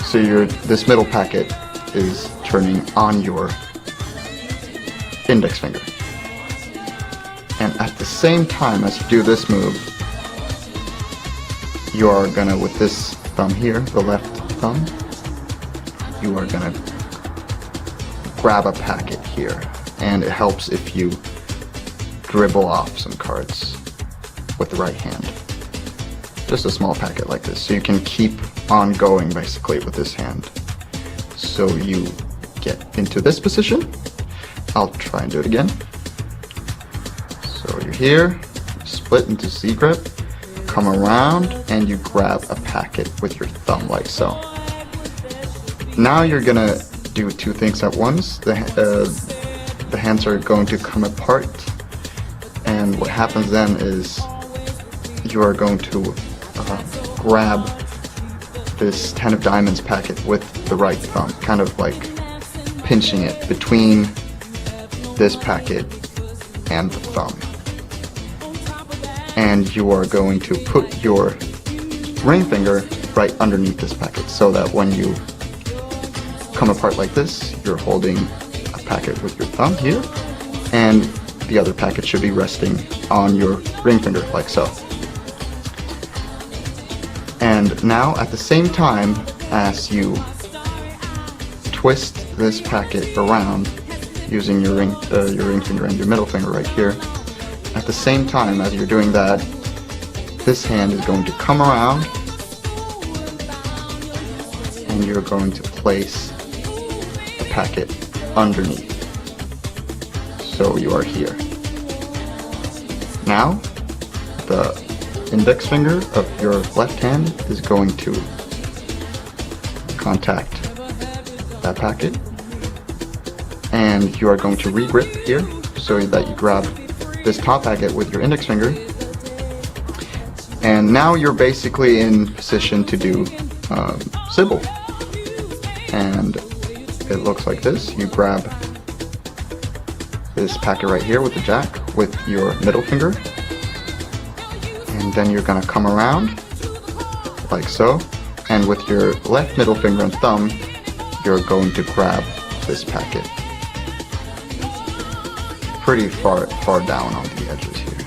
So this middle packet is turning on your index finger. And at the same time as you do this move, you are gonna, with this thumb here, the left thumb, you are gonna grab a packet here. And it helps if you dribble off some cards with the right hand. Just a small packet like this, so you can keep on going basically with this hand. So you get into this position. I'll try and do it again. So you're here, split into Z grip, come around, and you grab a packet with your thumb like so. Now you're gonna do two things at once. The hands are going to come apart, and what happens then is you are going to grab this 10 of diamonds packet with the right thumb, kind of like pinching it between this packet and the thumb. And you are going to put your ring finger right underneath this packet, so that when you come apart like this. You're holding a packet with your thumb here, and the other packet should be resting on your ring finger like so. And now at the same time as you twist this packet around using your ring finger and your middle finger right here, at the same time as you're doing that, this hand is going to come around and you're going to place the packet underneath. So you are here. Now, the index finger of your left hand is going to contact that packet, and you are going to re-grip here so that you grab this top packet with your index finger, and now you're basically in position to do Sybil. And it looks like this. You grab this packet right here with the jack with your middle finger, and then you're gonna come around like so, and with your left middle finger and thumb you're going to grab this packet pretty far down on the edges here,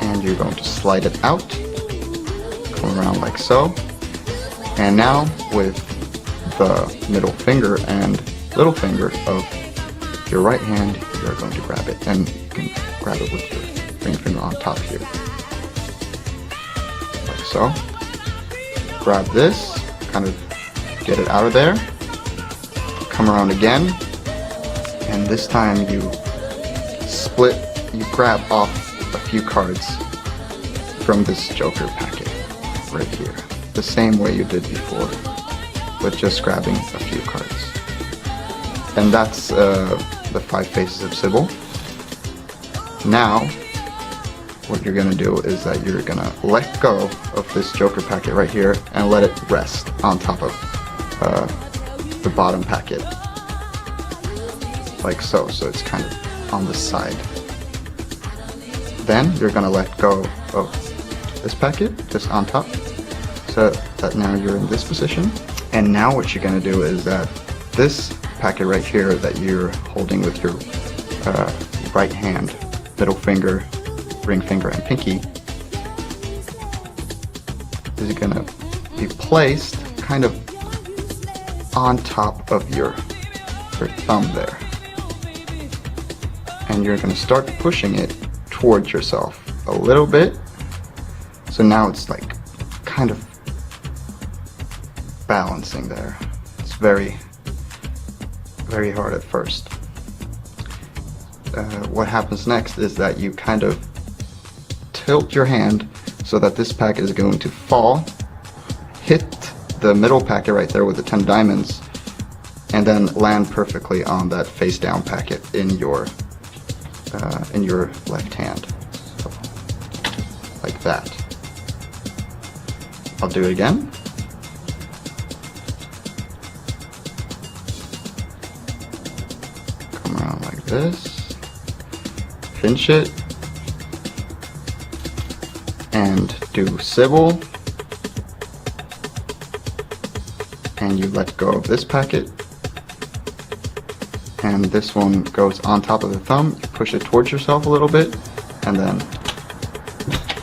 and you're going to slide it out, come around like so, and now with the middle finger and little finger of your right hand, you're going to grab it, and you can grab it with your ring finger on top here, like so. Grab this, kind of get it out of there, come around again, and this time you grab off a few cards from this Joker packet right here, the same way you did before, but just grabbing a few cards. And that's the 5 faces of Sybil. Now, what you're gonna do is that you're gonna let go of this Joker packet right here and let it rest on top of the bottom packet, like so. So it's kind of on the side. Then you're gonna let go of this packet just on top, so that now you're in this position. And now what you're gonna do is that this packet right here that you're holding with your right hand, middle finger, ring finger, and pinky is gonna be placed kind of on top of your thumb there. And you're gonna start pushing it towards yourself a little bit. So now it's like kind of balancing there. It's very hard at first. What happens next is that you kind of tilt your hand so that this packet is going to fall, hit the middle packet right there with the 10 diamonds, and then land perfectly on that face down packet in your left hand. So, like that. I'll do it again. Come around like this, pinch it, and do Sybil, and you let go of this packet, and this one goes on top of the thumb. You push it towards yourself a little bit, and then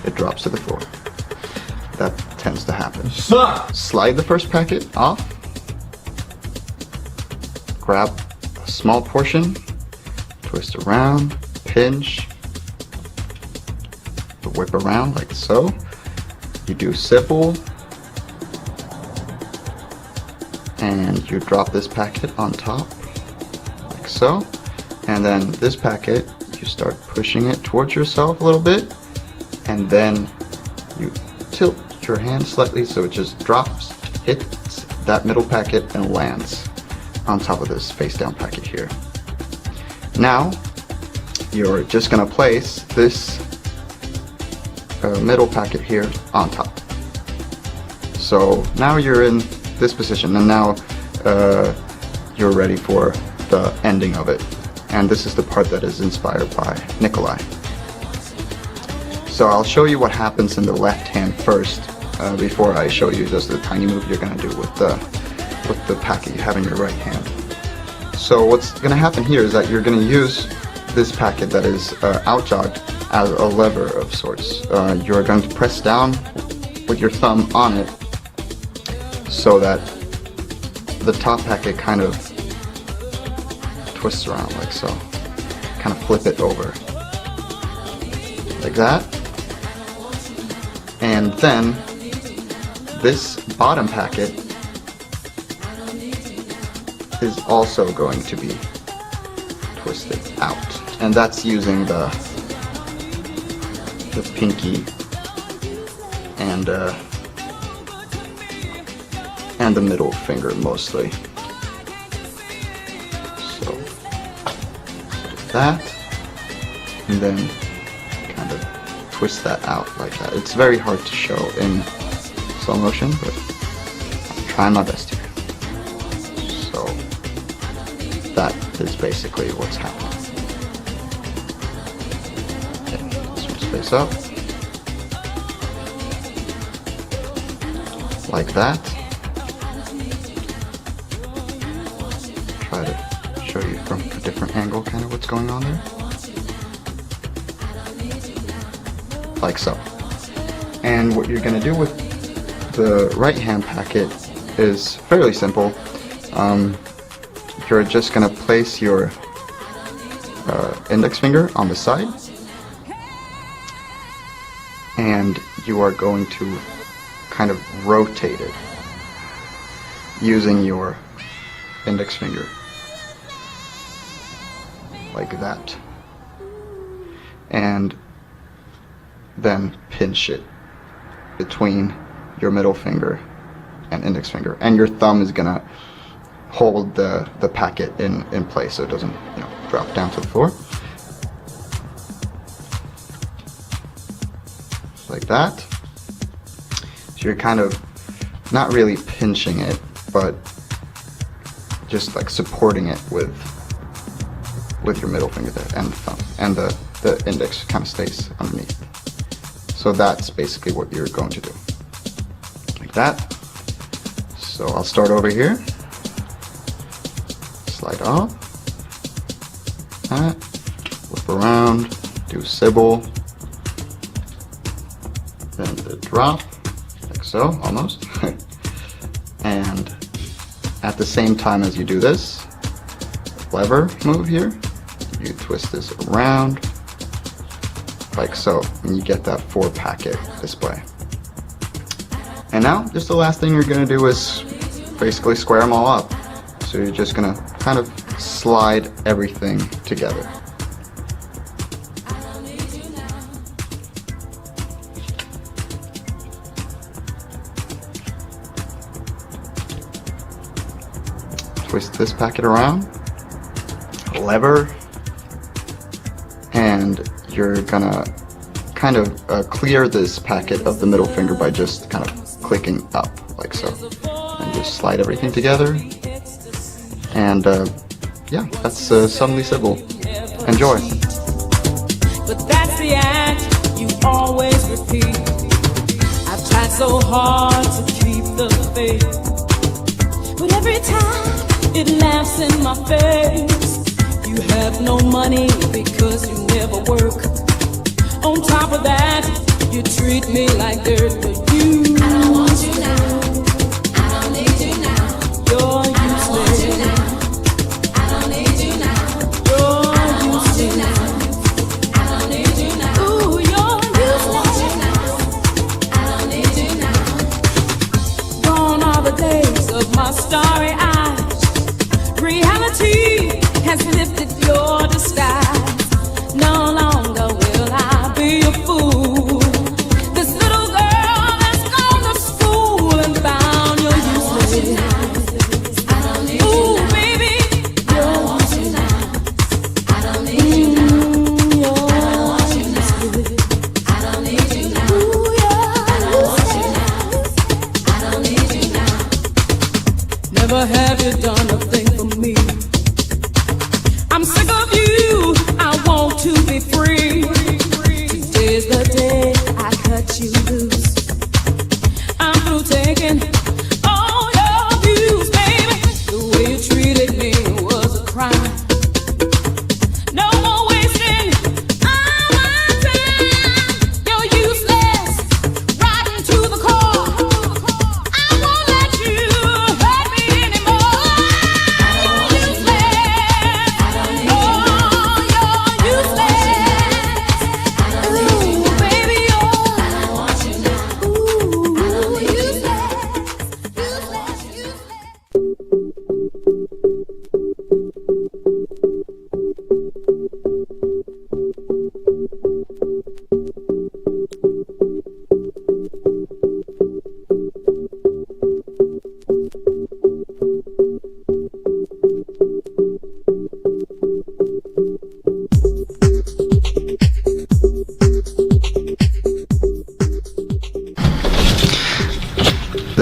it drops to the floor. That tends to happen. Slide the first packet off, grab a small portion, twist around, pinch, whip around like so. You do Sybil, and you drop this packet on top like so, and then this packet you start pushing it towards yourself a little bit, and then you tilt your hand slightly so it just drops, hits that middle packet, and lands on top of this face down packet here. Now you're just gonna place this middle packet here on top. So now you're in this position, and now you're ready for the ending of it. And this is the part that is inspired by Nikolai. So I'll show you what happens in the left hand first, before I show you just the tiny move you're gonna do with the with the packet you have in your right hand. So what's going to happen here is that you're going to use this packet that is out-jogged as a lever of sorts. You're going to press down with your thumb on it so that the top packet kind of twists around like so. Kind of flip it over like that. And then this bottom packet is also going to be twisted out, and that's using the pinky and the middle finger mostly. So that, and then kind of twist that out like that. It's very hard to show in slow motion, but I'm trying my best here. So that is basically what's happening. Okay, switch face up. Like that. Try to show you from a different angle kind of what's going on there. Like so. And what you're going to do with the right hand packet is fairly simple. You're just going to place your index finger on the side, and you are going to kind of rotate it using your index finger like that, and then pinch it between your middle finger and index finger, and your thumb is gonna hold the packet in place so it doesn't, you know, drop down to the floor. Like that. So you're kind of not really pinching it, but just like supporting it with your middle finger there and the thumb, and the index kind of stays underneath. So that's basically what you're going to do. Like that. So I'll start over here. Slide off. That. Flip around. Do Sybil. Then the drop. Like so, almost. And at the same time as you do this, lever move here, you twist this around like so, and you get that 4 packet display. And now just the last thing you're going to do is basically square them all up. So you're just going to kind of slide everything together. Twist this packet around, lever, and you're gonna kind of clear this packet of the middle finger by just kind of clicking up like so, and just slide everything together. And yeah, that's Suddenly Sybil. Enjoy. But that's the act you always repeat. I've tried so hard to keep the faith, but every time it laughs in my face. You have no money because you never work. On top of that, you treat me like dirt, but you. I don't want you now. I don't need you now. You're useless. I don't need you now. You're useless. I don't need you now. Ooh, you're useless. I don't need you now. Gone are the days of my starry eyes. Reality has lifted your disguise. No longer will I be a fool. This little girl has gone to school and found you're useless. Ooh, baby, you're useless. I don't need you now. You're useless. I don't need you now. Ooh, you're useless. I don't need you now. Never have you done a thing for me. I'm sick of you, I want to be free. Today's the day I cut you loose. I'm through taking all your views, baby.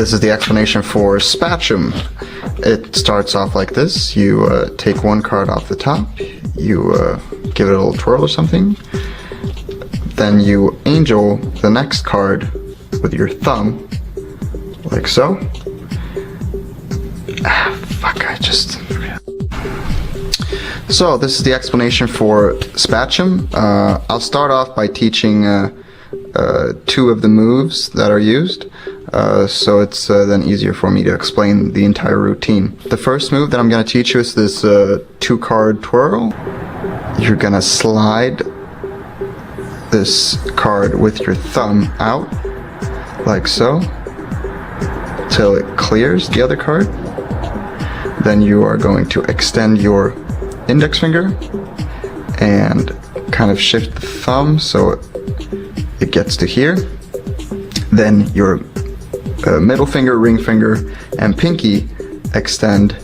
this is the explanation for Spatchum. It starts off like this. You take one card off the top, you give it a little twirl or something, then you angel the next card with your thumb, like so. So this is the explanation for Spatchum. I'll start off by teaching two of the moves that are used, so it's then easier for me to explain the entire routine. The first move that I'm going to teach you is this two-card twirl. You're going to slide this card with your thumb out, like so, till it clears the other card. Then you are going to extend your index finger and kind of shift the thumb so it gets to here. Then your middle finger, ring finger, and pinky extend,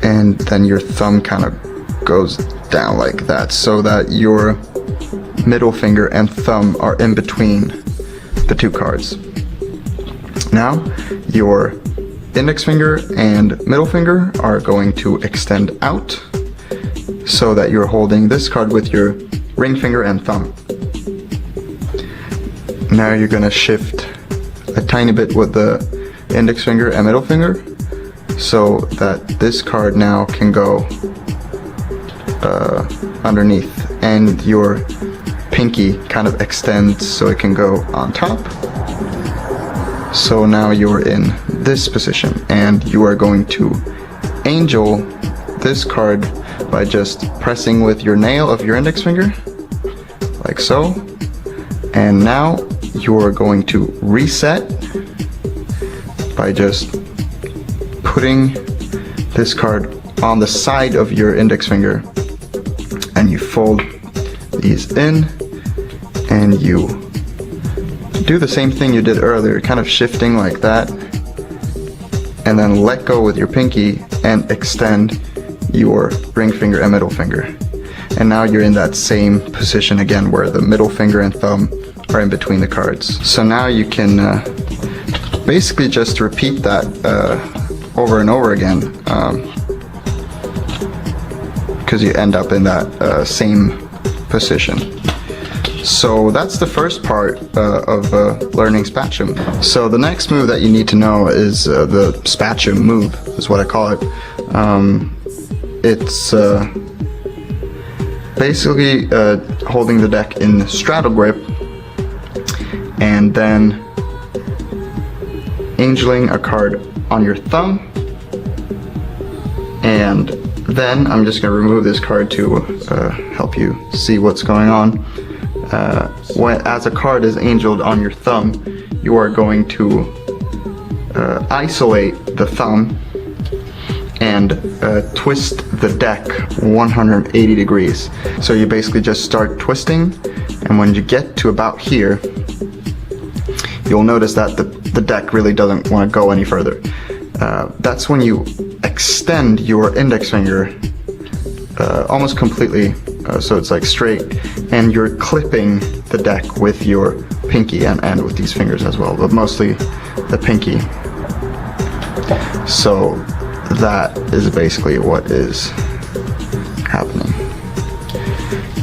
and then your thumb kind of goes down like that, so that your middle finger and thumb are in between the two cards. Now your index finger and middle finger are going to extend out so that you're holding this card with your ring finger and thumb. Now you're going to shift a tiny bit with the index finger and middle finger so that this card now can go underneath, and your pinky kind of extends so it can go on top. So now you're in this position, and you are going to angel this card by just pressing with your nail of your index finger, like so. And now you're going to reset by just putting this card on the side of your index finger, and you fold these in, and you do the same thing you did earlier, kind of shifting like that, and then let go with your pinky and extend your ring finger and middle finger. And now you're in that same position again where the middle finger and thumb are in between the cards. So now you can basically just repeat that over and over again, because you end up in that same position. So that's the first part of learning Spatchum. So the next move that you need to know is the Spatchum move, is what I call it. It's basically holding the deck in straddle grip and then angeling a card on your thumb, and then I'm just going to remove this card to help you see what's going on. As a card is angeled on your thumb, you are going to isolate the thumb and twist the deck 180 degrees. So you basically just start twisting, and when you get to about here, you'll notice that the deck really doesn't want to go any further. That's when you extend your index finger almost completely, so it's like straight, and you're clipping the deck with your pinky and with these fingers as well, but mostly the pinky. So that is basically what is happening.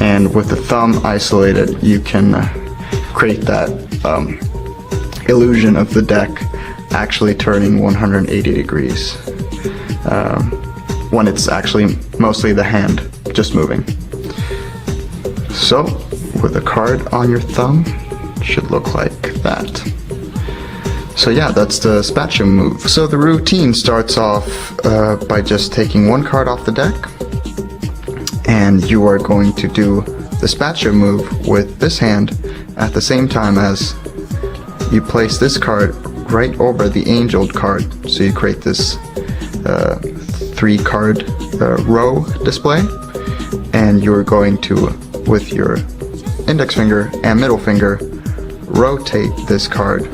And with the thumb isolated, you can create that illusion of the deck actually turning 180 degrees when it's actually mostly the hand just moving. So with a card on your thumb, it should look like that. So yeah, that's the Spatchum move. So the routine starts off by just taking one card off the deck, and you are going to do the Spatchum move with this hand at the same time as you place this card right over the angeled card. So you create this 3-card row display, and you're going to, with your index finger and middle finger, rotate this card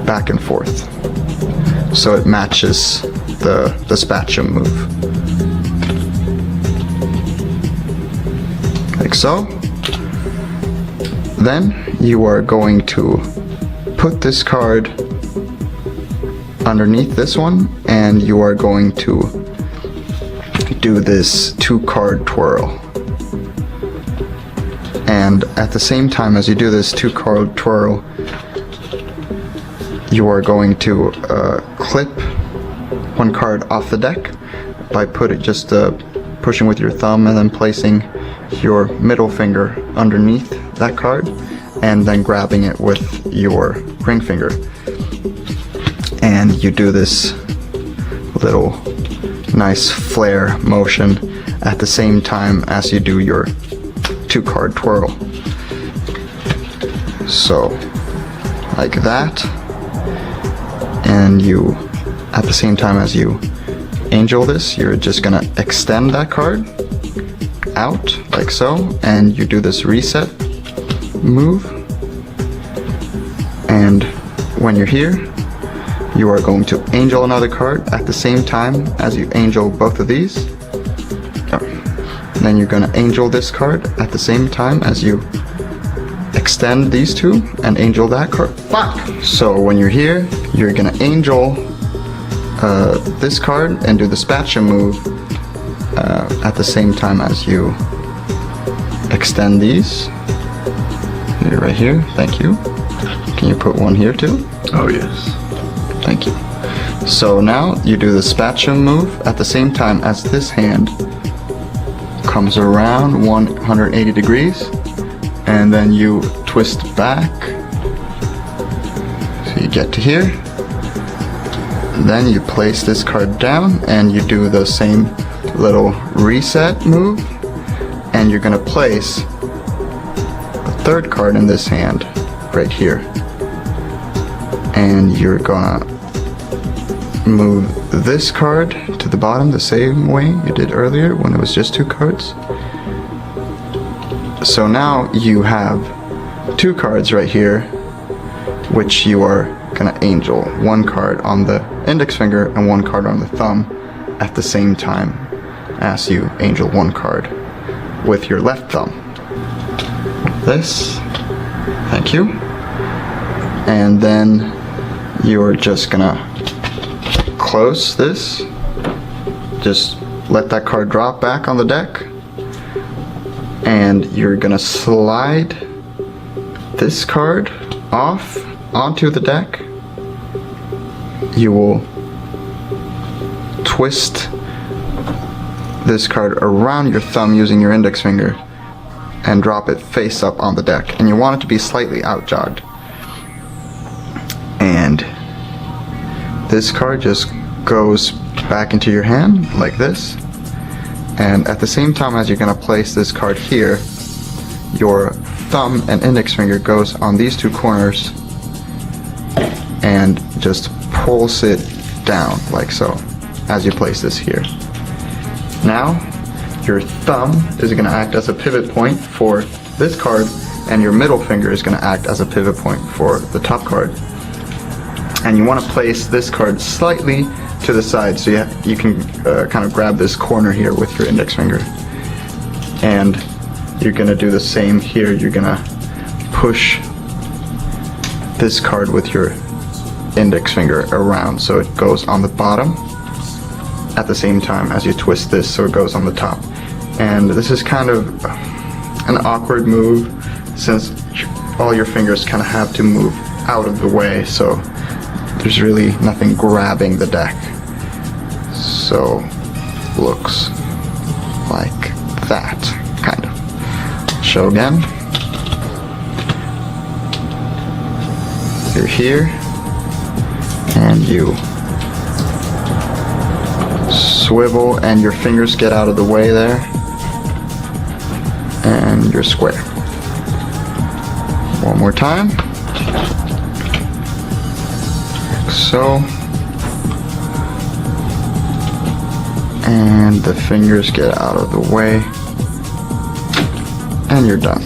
back and forth so it matches the Spatchum move, like so. Then you are going to put this card underneath this one, and you are going to do this 2-card twirl. And at the same time as you do this 2-card twirl, you are going to clip 1 card off the deck by pushing with your thumb and then placing your middle finger underneath that card and then grabbing it with your ring finger. And you do this little nice flare motion at the same time as you do your 2-card twirl. So, like that. And you, at the same time as you angel this, you're just gonna extend that card out, like so, and you do this reset move. And when you're here, you are going to angel another card at the same time as you angel both of these. Then you're going to angel this card at the same time as you extend these two and angel that card. Fuck! So when you're here, you're going to angel this card and do the spatula move at the same time as you extend these. Here, right here. Thank you. Can you put one here too? Oh yes. Thank you. So now you do the spatula move at the same time as this hand comes around 180 degrees, and then you twist back so you get to here. Then you place this card down and you do the same little reset move, and you're going to place a 3rd card in this hand right here, and you're gonna move this card to the bottom the same way you did earlier when it was just 2 cards. So now you have 2 cards right here, which you are gonna angel 1 card on the index finger and 1 card on the thumb at the same time as you angel 1 card with your left thumb. This, thank you. And then you're just gonna close this, just let that card drop back on the deck, and you're gonna slide this card off onto the deck. You will twist this card around your thumb using your index finger and drop it face up on the deck, and you want it to be slightly out jogged. And this card just goes back into your hand like this, and at the same time as you're going to place this card here, your thumb and index finger goes on these 2 corners and just pulls it down like so as you place this here. Now your thumb is going to act as a pivot point for this card, and your middle finger is going to act as a pivot point for the top card. And you want to place this card slightly to the side so you can kind of grab this corner here with your index finger. And you're going to do the same here. You're going to push this card with your index finger around so it goes on the bottom at the same time as you twist this so it goes on the top. And this is kind of an awkward move since all your fingers kind of have to move out of the way, so there's really nothing grabbing the deck. So looks like that, kind of. Show again. You're here, and you swivel, and your fingers get out of the way there, and you're square. One more time. So, and the fingers get out of the way, and you're done.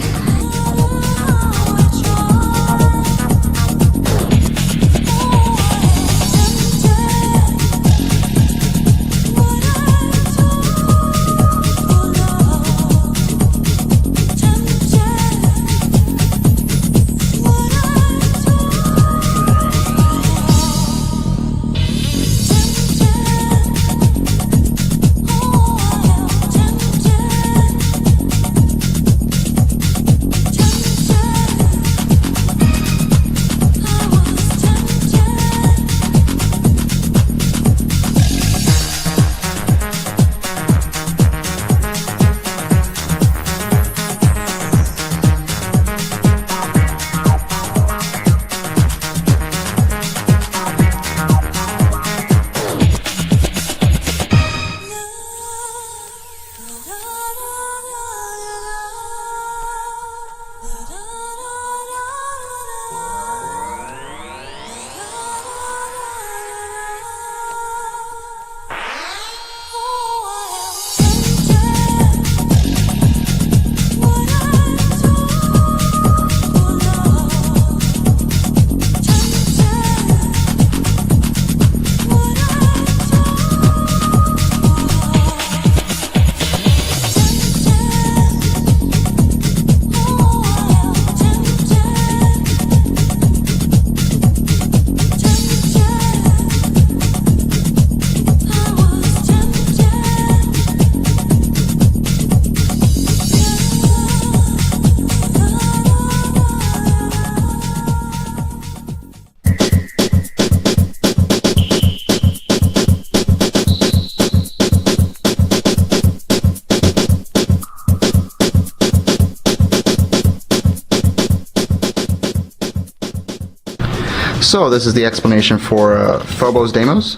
So this is the explanation for Phobos Deimos.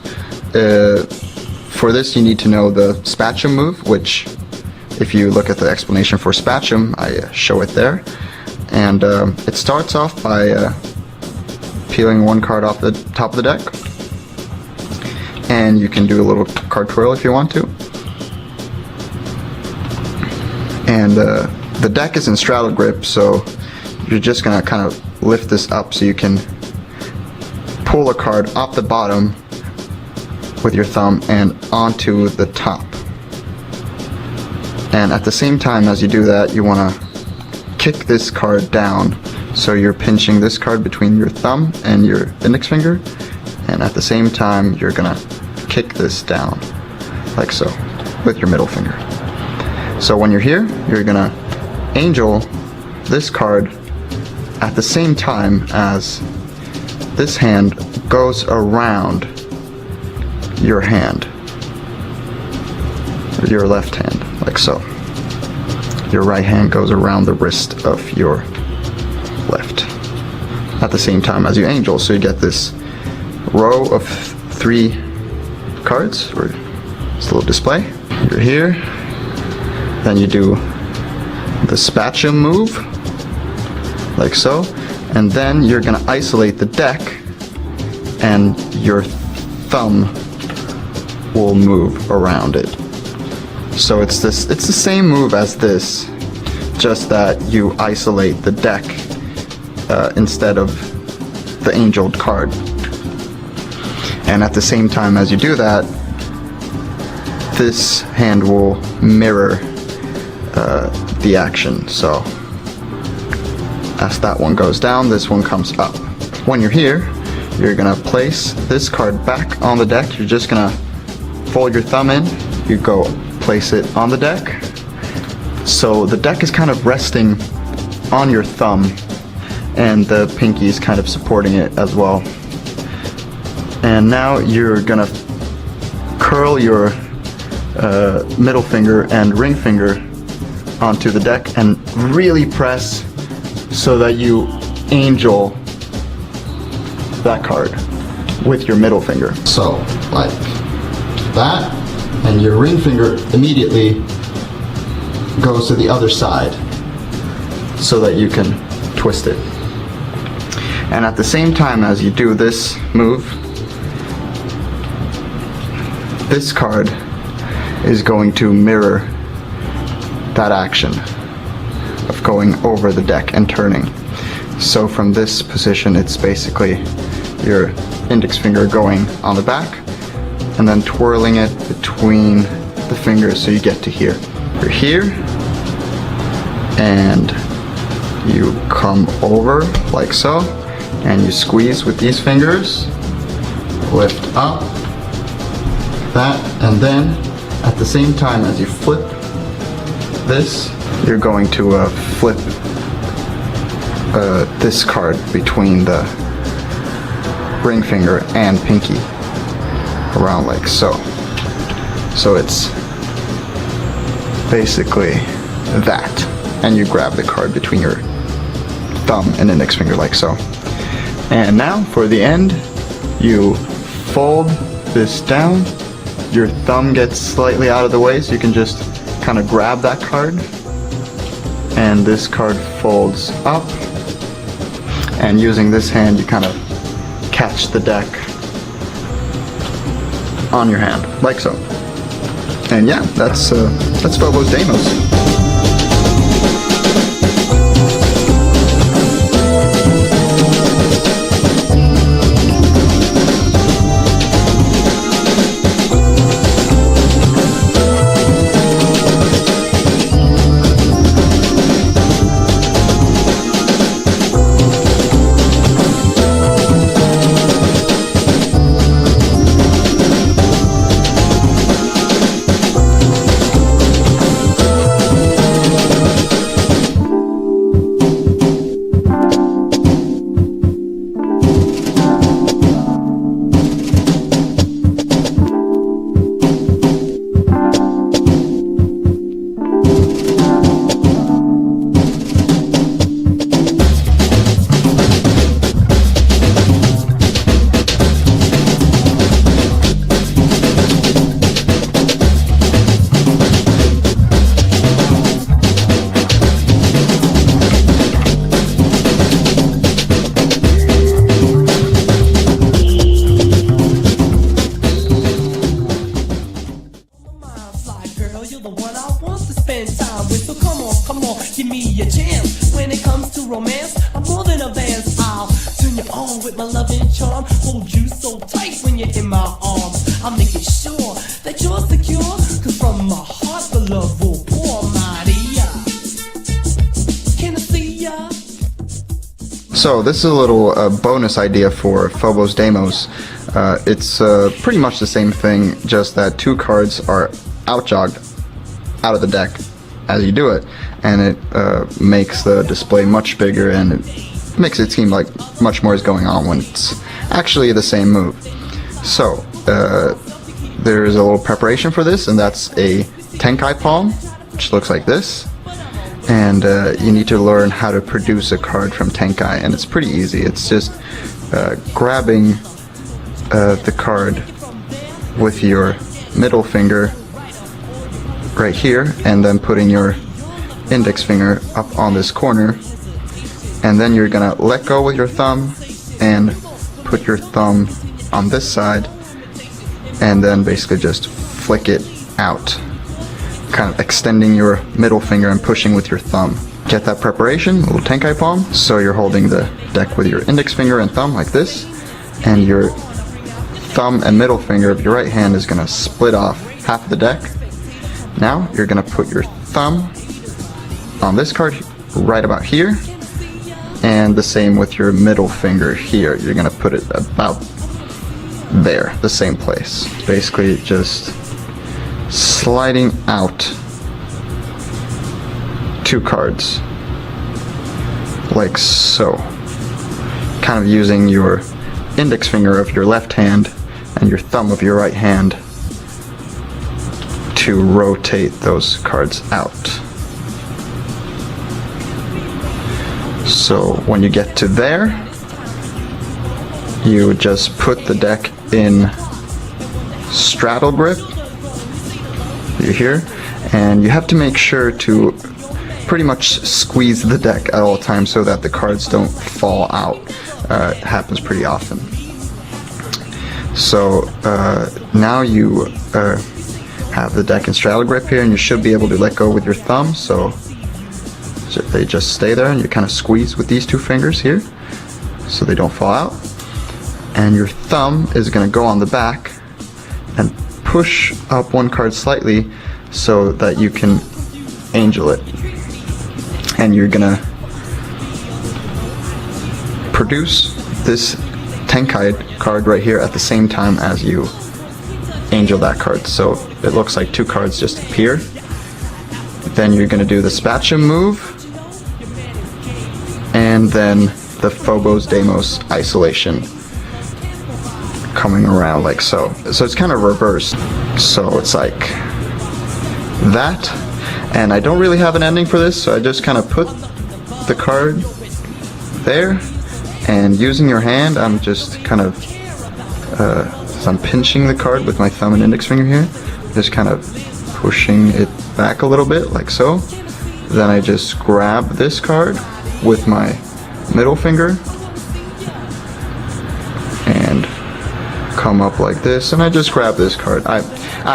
For this you need to know the Spatium move, which if you look at the explanation for Spatium, I show it there. And it starts off by peeling one card off the top of the deck. And you can do a little card twirl if you want to. And the deck is in straddle grip, so you're just gonna kind of lift this up so you can pull a card off the bottom with your thumb and onto the top. And at the same time as you do that, you want to kick this card down. So you're pinching this card between your thumb and your index finger, and at the same time you're gonna kick this down like so with your middle finger. So when you're here, you're gonna angel this card at the same time as this hand goes around your hand, your left hand, like so. Your right hand goes around the wrist of your left at the same time as you angel, so you get this row of 3 cards, or it's a little display. You're here, then you do the Spatium move, like so, and then you're gonna isolate the deck, and your thumb will move around it. So it's the same move as this, just that you isolate the deck instead of the angeled card. And at the same time as you do that, this hand will mirror the action. So as that one goes down, this one comes up. When you're here, you're gonna place this card back on the deck. You're just gonna fold your thumb in, you go place it on the deck. So the deck is kind of resting on your thumb, and the pinky is kind of supporting it as well. And now you're gonna curl your middle finger and ring finger onto the deck and really press so that you angel that card with your middle finger. So like that, and your ring finger immediately goes to the other side so that you can twist it. And at the same time as you do this move, this card is going to mirror that action of going over the deck and turning. So from this position, it's basically your index finger going on the back and then twirling it between the fingers so you get to here. You're here, and you come over like so, and you squeeze with these fingers, lift up, that, and then at the same time as you flip this, you're going to flip this card between the ring finger and pinky around like so. So it's basically that, and you grab the card between your thumb and index finger like so. And now for the end, you fold this down, your thumb gets slightly out of the way so you can just kind of grab that card, and this card folds up, and using this hand you kind of catch the deck on your hand like so. And yeah, that's Phobos Deimos. you're the one I want to spend time with. So come on, give me a chance. When it comes to romance, I'm more than advanced. I'll turn you on with my loving charm. Hold you so tight when you're in my arms. I'll make it sure that you're secure. Cause from my heart the love will pour, Maria. Can I see ya? So this is a little bonus idea for Phobos Deimos. It's pretty much the same thing, just that 2 cards are outjogged out of the deck as you do it, and it makes the display much bigger, and it makes it seem like much more is going on when it's actually the same move. So there is a little preparation for this, and that's a Tenkai palm, which looks like this. And you need to learn how to produce a card from Tenkai, and it's pretty easy. It's just grabbing the card with your middle finger right here, and then putting your index finger up on this corner, and then you're gonna let go with your thumb and put your thumb on this side, and then basically just flick it out, kind of extending your middle finger and pushing with your thumb. Get that preparation, little Tenkai palm. So you're holding the deck with your index finger and thumb like this, and your thumb and middle finger of your right hand is going to split off half of the deck. Now you're going to put your thumb on this card right about here, and the same with your middle finger here. You're going to put it about there, the same place. Basically just sliding out 2 cards like so, kind of using your index finger of your left hand and your thumb of your right hand to rotate those cards out. So when you get to there, you just put the deck in straddle grip. You're here, and you have to make sure to pretty much squeeze the deck at all times so that the cards don't fall out. It happens pretty often. So now you have the deck in straddle grip here, and you should be able to let go with your thumb, so they just stay there, and you kind of squeeze with these 2 fingers here so they don't fall out. And your thumb is going to go on the back and push up 1 card slightly so that you can angel it, and you're gonna produce this Tenkai card right here at the same time as you angel that card, so it looks like 2 cards just appear. Then you're gonna do the Spatula move, and then the Phobos Deimos isolation coming around like so. So it's kind of reversed. So it's like that, and I don't really have an ending for this, so I just kind of put the card there, and using your hand, I'm just kind of so I'm pinching the card with my thumb and index finger here, just kind of pushing it back a little bit like so. Then I just grab this card with my middle finger and come up like this, and I just grab this card. I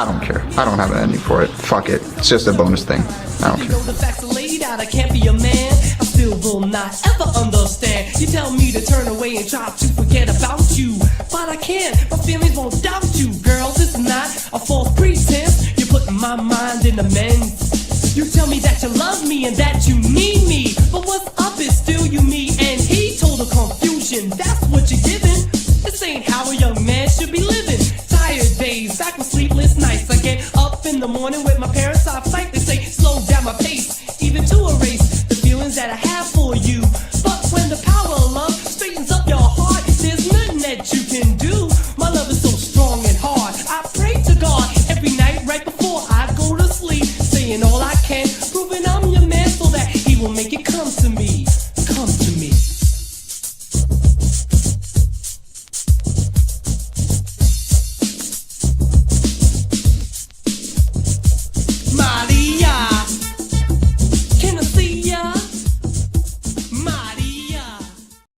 don't care. I don't have an ending for it. Fuck it. It's just a bonus thing. I don't care. The facts are laid out, I can't be a man. I still will not ever understand. You tell me to turn away and try to forget about you, but I can't. My feelings won't doubt you, girl. This is not a false pretense. You're putting my mind in amends. You tell me that you love me and that you need me, but what's up is still you, me, and he. Total confusion. That's what you're giving. This ain't how a young man should be living. Tired days, back with sleepless nights. I get up in the morning with my parents off sight. They say slow down my pace, even to erase the feelings that I have for you. But when the power of love straightens up your heart, there's nothing that you can do. My love is so strong and hard. I pray to God every night right before I go to sleep, saying all I can, proving